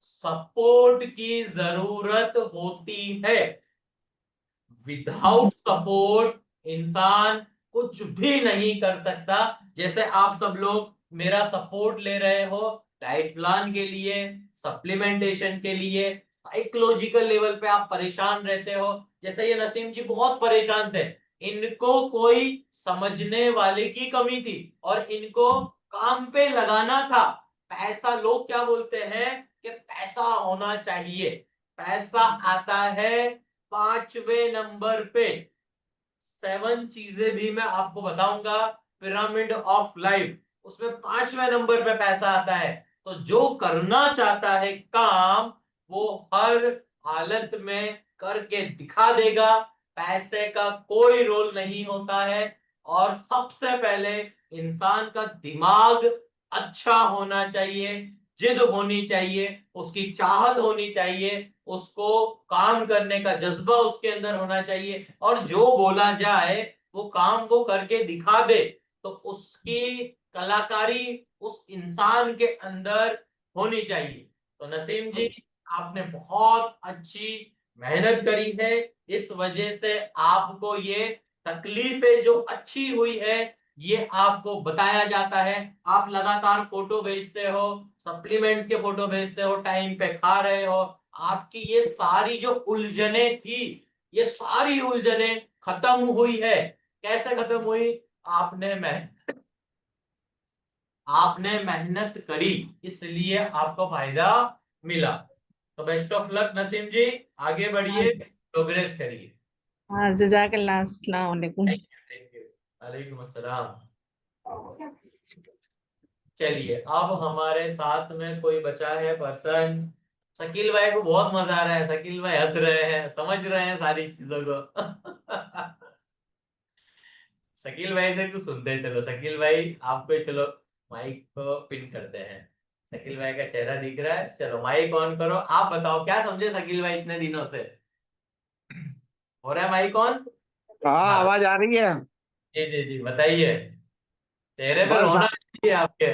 सपोर्ट की जरूरत होती है। विदाउट सपोर्ट इंसान कुछ भी नहीं कर सकता। जैसे आप सब लोग मेरा सपोर्ट ले रहे हो डाइट प्लान के लिए, सप्लीमेंटेशन के लिए, साइकोलॉजिकल लेवल पे आप परेशान रहते हो। जैसे ये नसीम जी बहुत परेशान थे, इनको कोई समझने वाले की कमी थी और इनको काम पे लगाना था। पैसा, लोग क्या बोलते हैं कि पैसा होना चाहिए, पैसा आता है 5वें नंबर पे। 7 चीजें भी मैं आपको बताऊंगा पिरामिड ऑफ लाइफ, उसमें 5वें नंबर पे पैसा आता है। तो जो करना चाहता है काम, वो हर हालत में करके दिखा देगा। पैसे का कोई रोल नहीं होता है। और सबसे पहले इंसान का दिमाग अच्छा होना चाहिए, जिद होनी चाहिए, उसकी चाहत होनी चाहिए, उसको काम करने का जज्बा उसके अंदर होना चाहिए, और जो बोला जाए वो काम वो करके दिखा दे, तो उसकी कलाकारी उस इंसान के अंदर होनी चाहिए। तो नसीम जी, आपने बहुत अच्छी मेहनत करी है, इस वजह से आपको ये तकलीफें जो अच्छी हुई है ये आपको बताया जाता है। आप लगातार फोटो भेजते हो, सप्लीमेंट्स के फोटो भेजते हो, टाइम पे खा रहे हो। आपकी ये सारी जो उलझने थी, ये सारी उलझने खत्म हुई है। कैसे खत्म हुई? आपने आपने मेहनत करी, इसलिए आपको फायदा मिला। तो बेस्ट ऑफ लक नसीम जी, आगे बढ़िए, प्रोग्रेस करिए। हाँ, जजाकल्लाह, अस्सलाम वालेकुम। Thank you. वालेकुम अस्सलाम। चलिए, अब हमारे साथ में कोई बचा है पर्सन। शकील भाई को बहुत मजा आ रहा है, शकील भाई हंस रहे हैं, समझ रहे हैं सारी चीजों को। शकील भाई से कुछ सुनते हैं। चलो शकील भाई, आपको चलो माइक को पिन करते हैं। शकील भाई का चेहरा दिख रहा है, चलो माइक ऑन करो। आप बताओ क्या समझे शकील भाई इतने दिनों से? हो रहा है माइक ऑन? हाँ, हाँ, आवाज आ रही है। जी जी जी, बताइए। चेहरे पे बस रोना नहीं है आपके।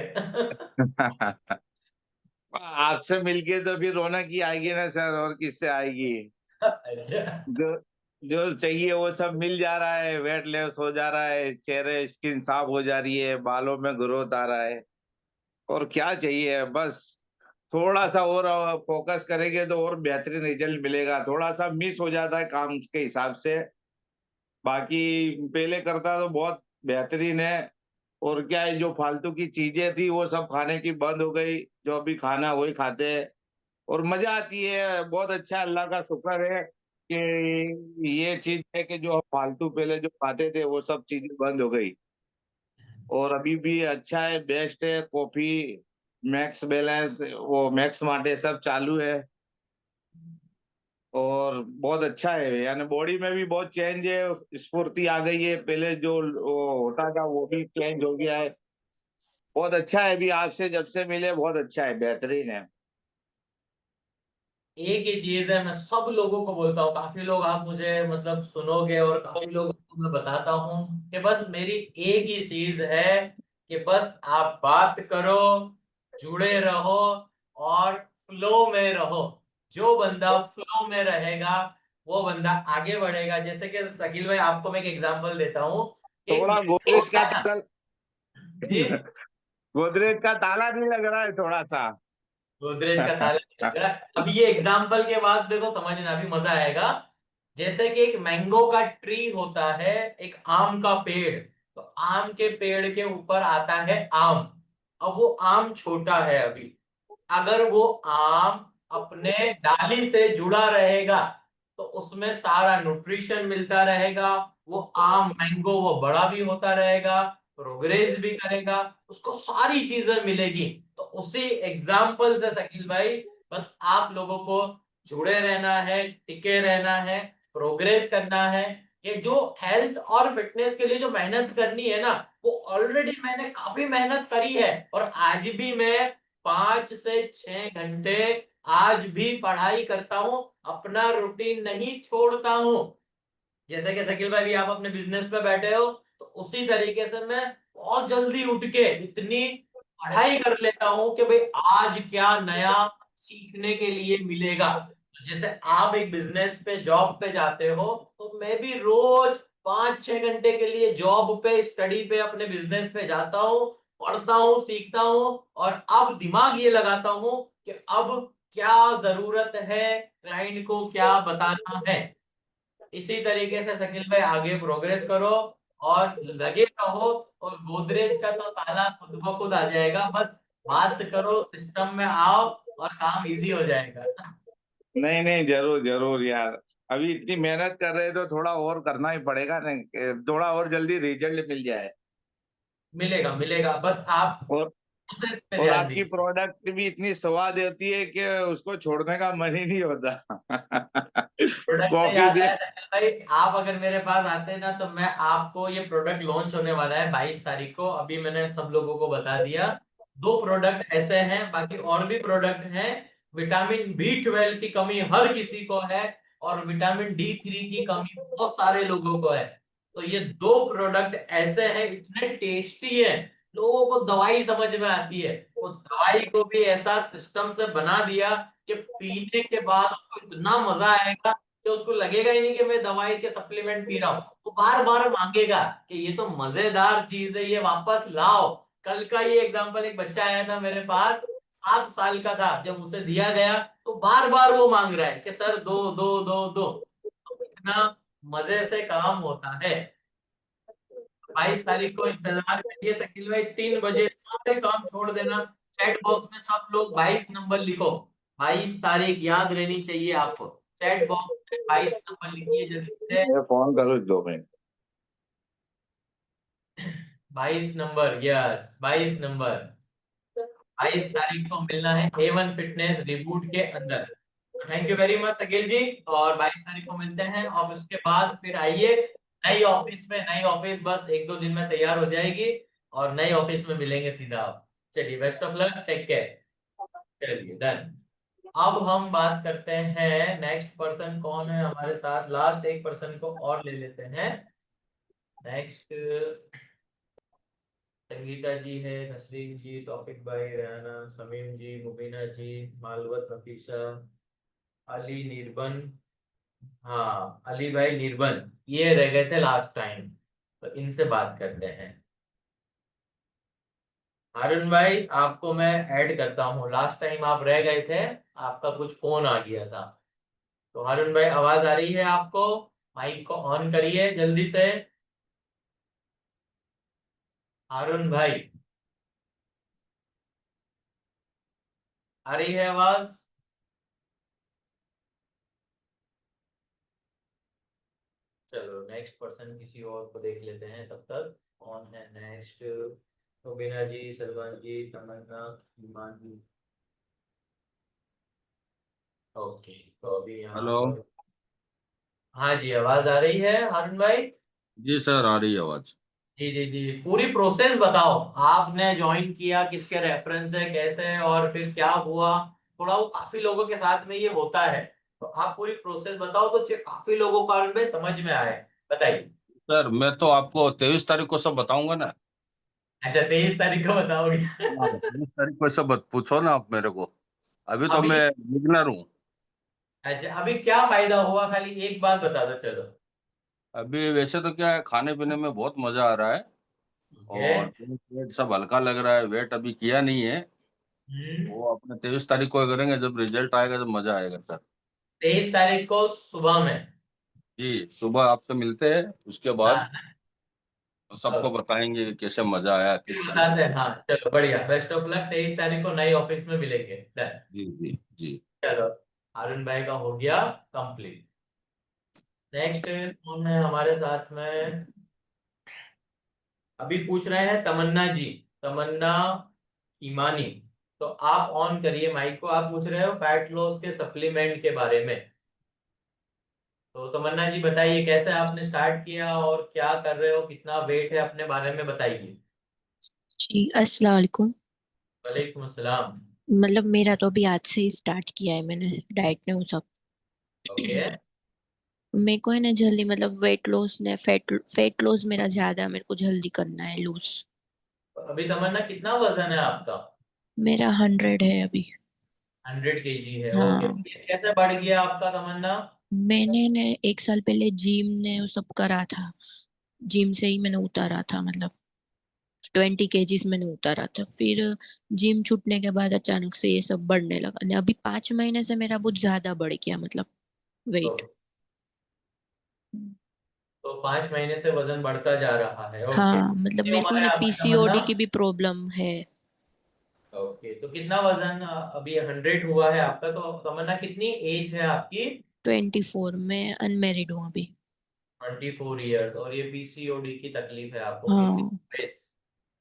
आपसे मिलके तो फिर रौनक ही आएगी ना सर, और किससे आएगी। अच्छा। जो जो चाहिए वो सब मिल जा रहा है, वेट लॉस हो जा रहा है, चेहरे स्किन साफ हो जा रही है, बालों में ग्रोथ आ रहा है। और क्या चाहिए, बस थोड़ा सा और फोकस करेंगे तो और बेहतरीन रिजल्ट मिलेगा। थोड़ा सा मिस हो जाता है काम के हिसाब से, बाकी पहले करता तो बहुत बेहतरीन है। और क्या है, जो फालतू की चीजें थी वो सब खाने की बंद हो गई, जो अभी खाना वही खाते हैं और मजा आती है। बहुत अच्छा, अल्लाह का शुक्र है कि ये चीज है कि जो हम फालतू पहले जो खाते थे वो सब चीजें बंद हो गई। और अभी भी अच्छा है, बेस्ट है। कॉफी, मैक्स बैलेंस, वो मैक्स मार्टे सब चालू है और बहुत अच्छा है। यानी बॉडी में भी बहुत चेंज है, स्फूर्ति आ गई है, पहले जो वो होता था वो भी चेंज हो गया है। बहुत अच्छा है, अभी आपसे जब से मिले बहुत अच्छा है, बेहतरीन है। एक ही चीज है, मैं सब लोगों को बोलता हूँ, काफी लोग आप मुझे मतलब सुनोगे और काफी लोगों को मैं बताता हूँ कि बस मेरी एक ही चीज है कि बस आप बात करो, जुड़े रहो और फ्लो में रहो। जो बंदा फ्लो में रहेगा वो बंदा आगे बढ़ेगा। जैसे कि शकील भाई, आपको मैं एक एग्जांपल देता हूँ। एक थोड़ा मैंगो गोदरेज होता का है ना ताला, जी, गोदरेज का ताला नहीं लग रहा है थोड़ा सा। गोदरेज का ताला नहीं लग रहा है। अब ये एग्जाम्पल के बाद देखो, समझना भी मजा आएगा। जैसे कि एक मैंगो का ट्री होता है, एक आम का पेड़। तो आम के पेड़ के ऊपर आता है आम। अब वो आम छोटा है अभी, अगर वो आम अपने डाली से जुड़ा रहेगा तो उसमें सारा न्यूट्रिशन मिलता रहेगा। वो आम मैंगो वो बड़ा भी होता रहेगा, प्रोग्रेस भी करेगा, उसको सारी चीजें मिलेगी। तो उसी एग्जाम्पल से शकील भाई, बस आप लोगों को जुड़े रहना है, टिके रहना है, प्रोग्रेस करना है। ये जो हेल्थ और फिटनेस के लिए जो मेहनत करनी है ना, वो ऑलरेडी मैंने काफी मेहनत करी है और आज भी मैं 5 से 6 घंटे आज भी पढ़ाई करता हूं, अपना रूटीन नहीं छोड़ता हूं। जैसे कि शकील भाई भी आप अपने बिजनेस पे बैठे हो, तो उसी तरीके से मैं बहुत जल्दी उठ के इतनी पढ़ाई कर लेता हूं कि भाई आज क्या नया सीखने के लिए मिलेगा। जैसे आप एक बिजनेस पे जॉब पे जाते हो, तो मैं भी रोज 5-6 घंटे के लिए जॉब पे स्टडी पे अपने बिजनेस पे जाता हूँ, पढ़ता हूँ, सीखता हूँ, और अब दिमाग ये लगाता हूँ कि अब क्या जरूरत है, क्लाइंट को क्या बताना है। इसी तरीके से शकील भाई आगे प्रोग्रेस करो और लगे रहो, और गोदरेज का तो ताला खुद ब खुद आ जाएगा। बस बात करो, सिस्टम में आओ, और काम इजी हो जाएगा। नहीं नहीं, जरूर जरूर यार। अभी इतनी मेहनत कर रहे हैं तो थोड़ा और करना ही पड़ेगा ना, थोड़ा और जल्दी रिजल्ट मिल जाए। मिलेगा मिलेगा, बस आप और प्रोसेस पे और ध्यान आपकी दीजिए। प्रोडक्ट भी इतनी स्वाद होती है कि उसको छोड़ने का मन ही नहीं होता। प्रोडक्ट से कॉफी याद दे। आया शकील भाई, आप अगर मेरे पास आते ना, तो मैं आपको, ये प्रोडक्ट लॉन्च होने वाला है 22 तारीख को, अभी मैंने सब लोगों को बता दिया। 2 प्रोडक्ट ऐसे हैं, बाकी और भी प्रोडक्ट हैं। विटामिन B12 की कमी हर किसी को है, और विटामिन D3 की कमी बहुत सारे लोगों को है। तो ये 2 प्रोडक्ट ऐसे हैं, इतने टेस्टी है, लोगों को दवाई समझ में आती है। वो दवाई को भी ऐसा सिस्टम से बना दिया कि पीने के बाद उसको इतना मजा आएगा कि उसको लगेगा ही नहीं कि मैं दवाई के सप्लीमेंट पी रहा हूँ। वो बार बार मांगेगा कि ये तो मजेदार चीज है, ये वापस लाओ। कल का ये एग्जांपल, एक बच्चा आया था मेरे पास, 7 साल का था, जब उसे दिया गया तो बार बार वो मांग रहा है कि सर दो दो दो दो। तो इतना मजे से काम होता है। 22 तारीख को इंतजार करिए शकील भाई, 3 बजे सारे काम छोड़ देना। चैट बॉक्स में सब लोग 22 नंबर लिखो। 22 तारीख याद रहनी चाहिए आपको। चैट बॉक्स में 22 नंबर लिखिए जल्दी से। मैं फोन करूँ 2 मिनट। 22 number, yes 22 number. 22 तारीख को मिलना है A1 फिटनेस रिबूट के अंदर। Thank you very much Shakeel ji, और 22 तारीख को मिलते हैं। और उसके बाद फिर आइए नई ऑफिस में। नई ऑफिस बस 1-2 दिन में तैयार हो जाएगी, और नई ऑफिस में मिलेंगे सीधा आप। चलिए, best of luck, take care. चलिए डन। अब हम बात करते हैं नेक्स्ट पर्सन कौन है हमारे साथ। लास्ट एक पर्सन को और ले लेते हैं। नेक्स्ट संगीता जी है, नसरीन जी, तौफिक भाई, रेहाना, समीम जी, मुबीना जी, मालवत, नफीसा, अली निर्बन। हाँ, अली भाई निर्बन, ये रह गए थे लास्ट टाइम, तो इनसे बात करते हैं। हारून भाई, आपको मैं ऐड करता हूँ। लास्ट टाइम आप रह गए थे, आपका कुछ फोन आ गया था। तो हारून भाई, आवाज आ रही है आपको? माइक को ऑन करिए जल्दी से। हारून भाई, आ रही है आवाज? चलो नेक्स्ट पर्सन किसी और को देख लेते हैं तब तक। कौन है नेक्स्ट? रुबीना जी, सलमान जी, तमन्ना, ईमान जी। ओके, तो अभी यहाँ हेलो। पर, हाँ जी, आवाज आ रही है हारून भाई? जी सर, आ रही है आवाज। जी जी जी, पूरी प्रोसेस बताओ। आपने ज्वाइन किया किसके रेफरेंस है, कैसे है, और फिर क्या हुआ? थोड़ा वो काफी लोगों के साथ में ये होता है, तो आप पूरी प्रोसेस बताओ तो काफी लोगों का में समझ में आए। बताइए। सर मैं तो आपको 23 तारीख को सब बताऊंगा ना। अच्छा, 23 तारीख को बताओगे? हाँ, 23 तारीख को सब पूछो ना आप मेरे को। अभी तो अभी, मैं बिगनर हूँ। अच्छा अभी क्या फायदा हुआ, खाली एक बात बता दो चलो। अभी वैसे तो क्या है, खाने पीने में बहुत मजा आ रहा है। ओके। और पेट वेट सब हल्का लग रहा है। वेट अभी किया नहीं है। हम्म। वो अपने 23 तारीख को करेंगे, जब रिजल्ट आएगा तो मजा आएगा सर। 23 तारीख को सुबह में? जी, सुबह आपसे मिलते हैं, उसके बाद हाँ। सबको ओके, बताएंगे कि कैसे मजा आया, फिर किस तरह से। बताते हैं। हाँ चलो, बढ़िया, बेस्ट ऑफ लक। 23 तारीख को नई ऑफिस में मिलेंगे। डन। जी जी जी। चलो, अरुण भाई का हो गया कंप्लीट। नेक्स्ट कौन है हमारे साथ में? अभी पूछ रहे हैं तमन्ना जी, तमन्ना ईमानी। तो आप ऑन करिए माइक को। आप पूछ रहे हो फैट लॉस के सप्लीमेंट के बारे में। तो तमन्ना जी बताइए, कैसे आपने स्टार्ट किया और क्या कर रहे हो, कितना वेट है, अपने बारे में बताइए। जी अस्सलाम वालेकुम। वालेकुम अस्सलाम। मतलब मेरा तो अभी आज से ही स्टार्ट किया है मैंने डाइट ने वो सब। ओके। मेरे को है ना जल्दी मतलब वेट लॉस ने फैट लॉस मेरा ज्यादा है, मेरे को जल्दी करना है लूज। अभी तमन्ना कितना वजन है आपका? मेरा 100 है अभी। 100 kg है, ओके। हाँ। ये कैसे बढ़ गया आपका तमन्ना? मैंने ने 1 साल पहले जिम ने वो सब करा था, जिम से ही मैंने उतारा था, मतलब 20 kgs मैंने उतारा था। फिर जिम छूटने के बाद अचानक से ये सब बढ़ने लगा, और अभी 5 महीने से मेरा बहुत ज्यादा बढ़ गया, मतलब वेट। ओके, तो 5 महीने से वजन बढ़ता जा रहा है, ओके। हाँ मतलब कितनी मेरे को उम्र है है ना आपकी तमन्ना? पीसीओडी की भी प्रॉब्लम है। ओके, तो कितना वजन अभी 100 हुआ है आपका, तो तमन्ना कितनी एज है आपकी? 24 में अनमेरिड हूँ अभी। 24 ईयर्स, और ये पीसीओडी की तकलीफ है आपको, हाँ। पीसीओएस।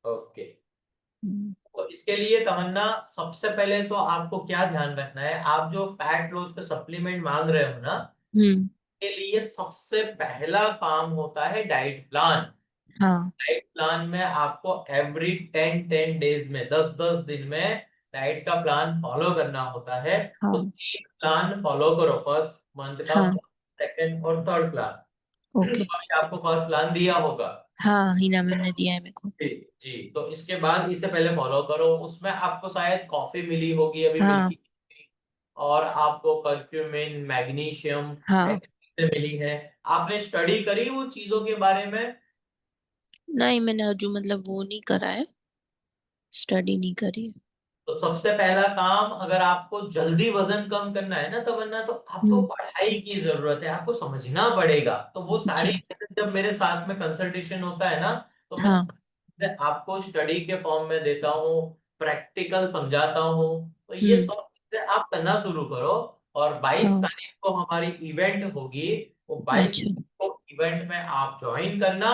ओके। हम्म। तो इसके लिए तमन्ना, सबसे पहले तो आपको क्या ध्यान रखना है, आप जो फैट लॉस का सप्लीमेंट मांग रहे हो ना, हम्म। के लिए सबसे पहला काम होता है डाइट प्लान। हाँ। डाइट प्लान में आपको एवरी 10 डेज में, 10 दिन में डाइट का प्लान फॉलो करना होता है। तो हाँ। 3 प्लान फॉलो करो, फर्स्ट मंथ का, हाँ। सेकंड और थर्ड प्लान। ओके। तो अभी आपको फर्स्ट प्लान दिया होगा। हाँ हिना मैम ने दिया है मेरे को। जी। जी, तो इसके बाद इसे पहले फॉलो करो। उसमें आपको शायद कॉफी मिली होगी अभी, हाँ। मिल्की, और आपको कर्क्यूमिन, मैग्नीशियम, हाँ। ऐसी चीजें मिली है। आपने स्टडी करी वो चीजों के बारे में? नहीं मैंने अजू मतलब वो नहीं करा है, स्टडी नहीं करी है। तो सबसे पहला काम, अगर आपको जल्दी वजन कम करना है ना, तो वरना तो आपको हम्म। पढ़ाई की जरूरत है, आपको समझना पड़ेगा। तो वो अच्छा। सारी चीजें जब मेरे साथ में कंसल्टेशन होता है ना, तो मैं हाँ। आपको स्टडी के फॉर्म में देता हूँ, प्रैक्टिकल समझाता हूँ। तो ये हम्म। सब चीजें आप करना शुरू करो। और 22 हाँ। तारीख को हमारी इवेंट होगी। वो 22 अच्छा। को इवेंट में आप ज्वाइन करना,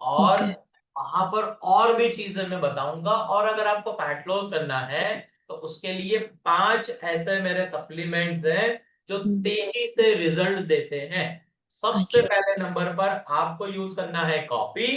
और ओके। वहां पर और भी चीजें मैं बताऊंगा। और अगर आपको फैट लॉस करना है, तो उसके लिए 5 ऐसे मेरे सप्लीमेंट्स हैं जो हम्म। तेजी से रिजल्ट देते हैं। सबसे अच्छा। पहले नंबर पर आपको यूज करना है कॉफी।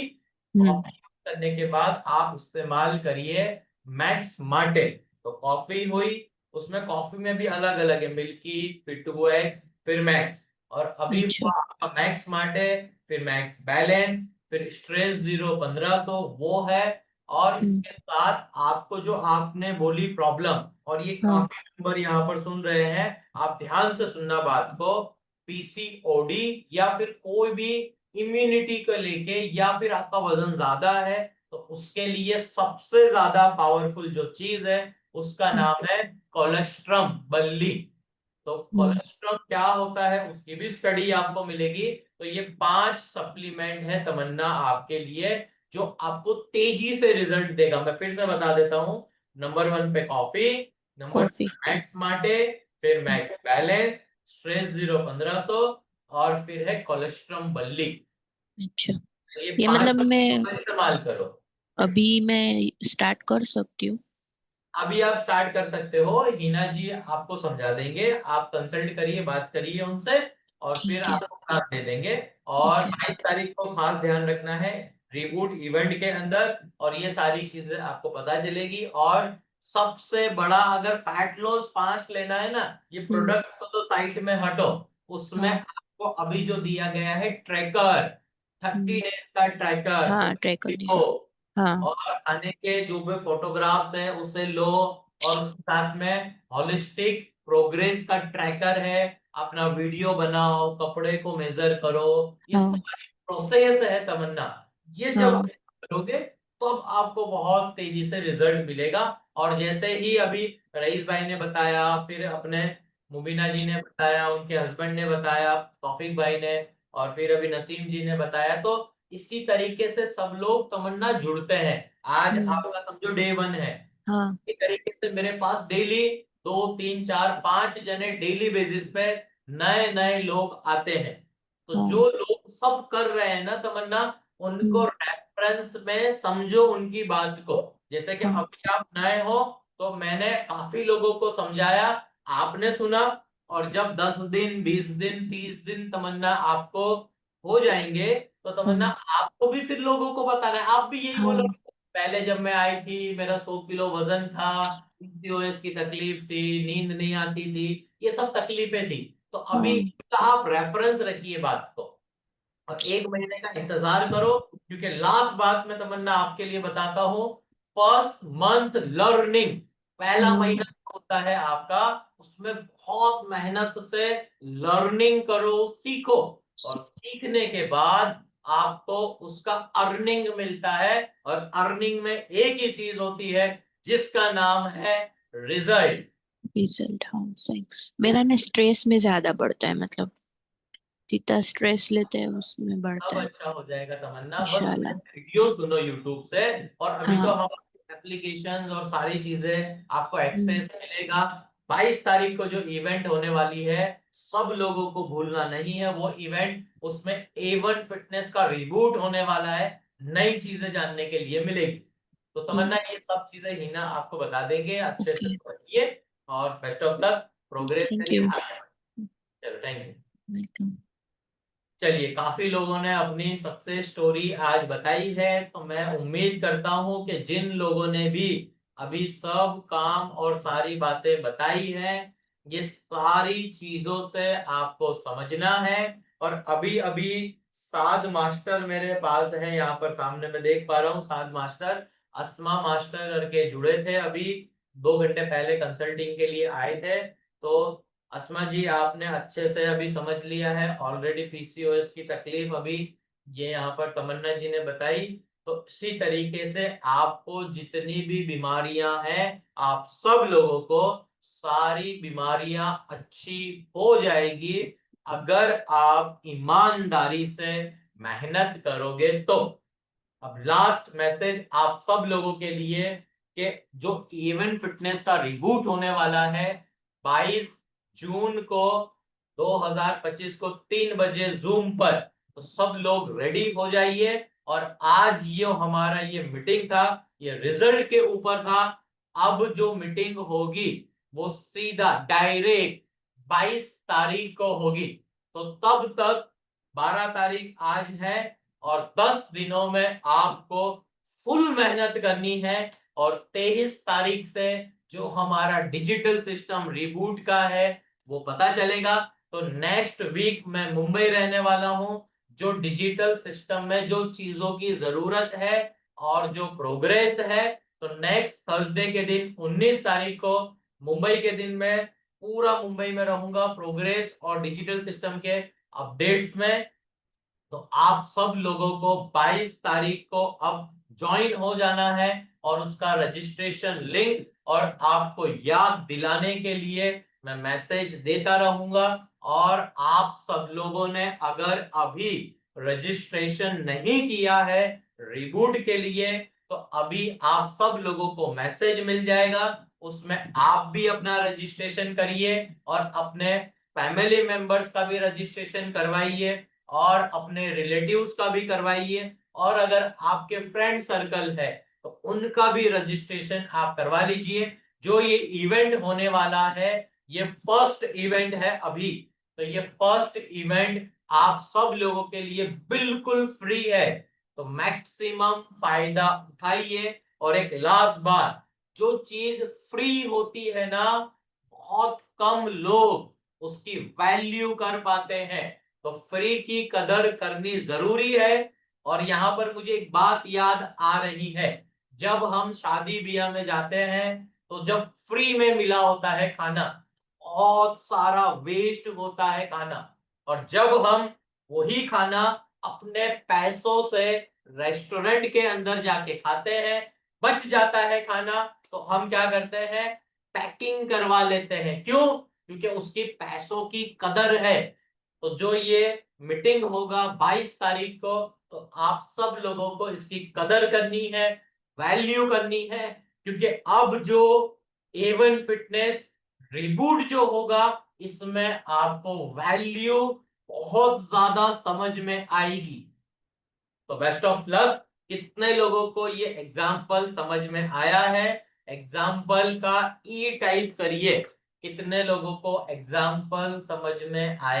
हम्म। कॉफी यूज करने के बाद आप इस्तेमाल करिए मैक्स मार्टे। तो कॉफी हुई, उसमें कॉफी में भी अलग अलग है, मिल्की, फिर 2x, फिर मैक्स। और अभी अच्छा। हुआ आपका मैक्स मार्टे, फिर मैक्स बैलेंस, फिर स्ट्रेस जीरो 1500 वो है। और हम्म। इसके साथ आपको जो आपने बोली प्रॉब्लम, और ये हाँ। काफी नंबर यहाँ पर सुन रहे हैं, आप ध्यान से सुनना बात को। पीसीओडी या फिर कोई भी इम्यूनिटी को लेके, या फिर आपका वजन ज्यादा है, तो उसके लिए सबसे ज्यादा पावरफुल जो चीज है, उसका हम्म। नाम है कोलेस्ट्रम बल्ली। तो हम्म। कोलेस्ट्रॉल क्या होता है, उसकी भी स्टडी आपको मिलेगी। तो ये 5 सप्लीमेंट है तमन्ना आपके लिए, जो आपको तेजी से रिजल्ट देगा। मैं फिर से बता देता हूं। नंबर 1 पे कॉफी, नंबर 2 कॉफी। पे मैक्स मार्टे, फिर मैक्स बैलेंस, स्ट्रेस जीरो 1500, और फिर है कोलेस्ट्रॉल बल्ली। अच्छा। तो ये ये मतलब 5 मैं इस्तेमाल करो। अभी मैं स्टार्ट कर सकती हूँ? अभी आप स्टार्ट कर सकते हो, हिना जी आपको समझा देंगे। आप कंसल्ट करिए, बात करिए उनसे, और फिर ठीक है। आपको प्लान दे देंगे। और ओके। 22 तारीख को खास ध्यान रखना है, रिबूट इवेंट के अंदर, और ये सारी चीजें आपको पता चलेगी। और सबसे बड़ा, अगर फैट लॉस फास्ट लेना है ना, ये हम्म। प्रोडक्ट को तो साइड में हटो, उसमें हाँ। आपको अभी जो दिया गया है ट्रैकर, 30 हम्म। डेज का ट्रैकर, हाँ उसे ट्राई कर दिया। लिखो। हाँ। और खाने के जो भी फोटोग्राफ्स है उसे लो, और उसके साथ में हॉलिस्टिक प्रोग्रेस का ट्रैकर है, अपना वीडियो बनाओ, कपड़े को मेजर करो। ये हाँ। सारी प्रोसेस है तमन्ना, ये जब हाँ। आप करोगे तो अब आपको बहुत तेजी से रिजल्ट मिलेगा। और जैसे ही अभी रईस भाई ने बताया, फिर अपने मुबीना जी ने बताया, उनके हस्बैंड ने बताया, तौफीक भाई ने, और फिर अभी नसीम जी ने बताया, तो इसी तरीके से सब लोग तमन्ना जुड़ते हैं। आज हम्म। आपका समझो डे 1 है। हाँ। इसी तरीके से मेरे पास डेली 2 3 4 5 जने डेली बेसिस पे नए नए लोग आते हैं। तो हाँ। जो लोग सब कर रहे हैं ना तमन्ना, उनको हम्म। रेफरेंस में समझो उनकी बात को। जैसे कि हाँ। अभी आप नए हो, तो मैंने काफी लोगों को समझाया, आपने सुना। और जब 10 दिन, 20 दिन, 30 दिन तमन्ना आपको हो जाएंगे, तो तमन्ना हाँ। आपको भी फिर लोगों को बताना है, आप भी यही हाँ। बोलो, पहले जब मैं आई थी मेरा 100 किलो वजन था, पीसीओएस की तकलीफ थी, नींद नहीं आती थी, ये सब तकलीफें थी। तो अभी हाँ इसका आप रेफरेंस रखिए बात को, और 1 महीने का इंतजार करो, क्योंकि लास्ट बात मैं तमन्ना आपके लिए बताता हूँ। फर्स्ट मंथ लर्निंग, पहला महीना होता है आपका, उसमें बहुत मेहनत से लर्निंग करो, सीखो, और सीखने के बाद आपको उसका अर्निंग मिलता है, और अर्निंग में एक ही चीज होती है जिसका नाम है रिजल्ट। रिजल्ट, हाँ सही। मेरा ना स्ट्रेस में ज्यादा बढ़ता है, मतलब जितना स्ट्रेस लेते हैं उसमें बढ़ता अब है। अच्छा हो जाएगा तमन्ना, बस इंशाल्लाह। वीडियो सुनो यूट्यूब से, और अभी तो हाँ हमारे एप्लीकेशन और सारी चीजें आपको हम्म, एक्सेस मिलेगा। 22 तारीख को जो इवेंट होने वाली है, सब लोगों को भूलना नहीं है वो इवेंट। उसमें A1 फिटनेस का रिबूट होने वाला है, नई चीजें जानने के लिए मिलेगी। तो तमन्ना ये सब चीजें हिना आपको बता देंगे, अच्छे से ओके, समझिए, और best of luck, progress thank करिए यू। आगे बढ़िए। चलो, थैंक यू। वेलकम। चलिए, काफी लोगों ने अपनी सक्सेस स्टोरी आज बताई है, तो मैं उम्मीद करता हूं कि जिन लोगों ने भी अभी सब काम और सारी बातें बताई हैं, ये सारी चीजों से आपको समझना है। और अभी अभी साध मास्टर मेरे पास है, यहाँ पर सामने मैं देख पा रहा हूँ, साध मास्टर अस्मा मास्टर करके जुड़े थे, अभी 2 घंटे पहले कंसल्टिंग के लिए आए थे। तो अस्मा जी, आपने अच्छे से अभी समझ लिया है ऑलरेडी पीसीओएस की तकलीफ, अभी ये यहाँ पर तमन्ना जी ने बताई। तो इसी तरीके से आपको जितनी भी बीमारियां हैं, आप सब लोगों को सारी बीमारियां अच्छी हो जाएगी, अगर आप ईमानदारी से मेहनत करोगे तो। अब लास्ट मैसेज आप सब लोगों के लिए, कि जो इवेंट फिटनेस का रिबूट होने वाला है 22 जून को 2025 को 3 बजे जूम पर, तो सब लोग रेडी हो जाइए। और आज ये हमारा ये मीटिंग था, ये रिजल्ट के ऊपर था। अब जो मीटिंग होगी वो सीधा डायरेक्ट 22 तारीख को होगी। तो तब तक 12 तारीख आज है, और 10 दिनों में आपको फुल मेहनत करनी है। और 23 तारीख से जो हमारा डिजिटल सिस्टम रिबूट का है वो पता चलेगा। तो नेक्स्ट वीक मैं मुंबई रहने वाला हूं। जो डिजिटल सिस्टम में जो चीजों की जरूरत है और जो प्रोग्रेस है, तो नेक्स्ट थर्सडे के दिन 19 तारीख को मुंबई के दिन में पूरा मुंबई में रहूंगा, प्रोग्रेस और डिजिटल सिस्टम के अपडेट्स में। तो आप सब लोगों को 22 तारीख को अब ज्वाइन हो जाना है, और उसका रजिस्ट्रेशन लिंक और आपको याद दिलाने के लिए मैं मैसेज देता रहूंगा। और आप सब लोगों ने अगर अभी रजिस्ट्रेशन नहीं किया है रिबूट के लिए, तो अभी आप सब लोगों को मैसेज मिल जाएगा, उसमें आप भी अपना रजिस्ट्रेशन करिए, और अपने फैमिली मेंबर्स का भी रजिस्ट्रेशन करवाइए, और अपने रिलेटिव्स का भी करवाइए, और अगर आपके फ्रेंड सर्कल है तो उनका भी रजिस्ट्रेशन आप करवा लीजिए। जो ये इवेंट होने वाला है, ये फर्स्ट इवेंट है अभी, तो ये फर्स्ट इवेंट आप सब लोगों के लिए बिल्कुल फ्री है। तो मैक्सिमम फायदा उठाइए। और एक लास्ट बात, जो चीज फ्री होती है ना, बहुत कम लोग उसकी वैल्यू कर पाते हैं। तो फ्री की कदर करनी जरूरी है। और यहाँ पर मुझे एक बात याद आ रही है, जब हम शादी ब्याह में जाते हैं, तो जब फ्री में मिला होता है खाना, बहुत सारा वेस्ट होता है खाना। और जब हम वही खाना अपने पैसों से रेस्टोरेंट के अंदर जाके खाते हैं, बच जाता है खाना, तो हम क्या करते हैं, पैकिंग करवा लेते हैं। क्यों? क्योंकि उसकी पैसों की कदर है। तो जो ये मीटिंग होगा 22 तारीख को, तो आप सब लोगों को इसकी कदर करनी है, वैल्यू करनी है। क्योंकि अब जो A1 फिटनेस रिबूट जो होगा, इसमें आपको वैल्यू बहुत ज्यादा समझ में आएगी। तो बेस्ट ऑफ लक। कितने लोगों को ये एग्जाम्पल समझ में आया है? एग्जाम्पल का ई टाइप करिए, कितने लोगों को एग्जाम्पल समझ में आया।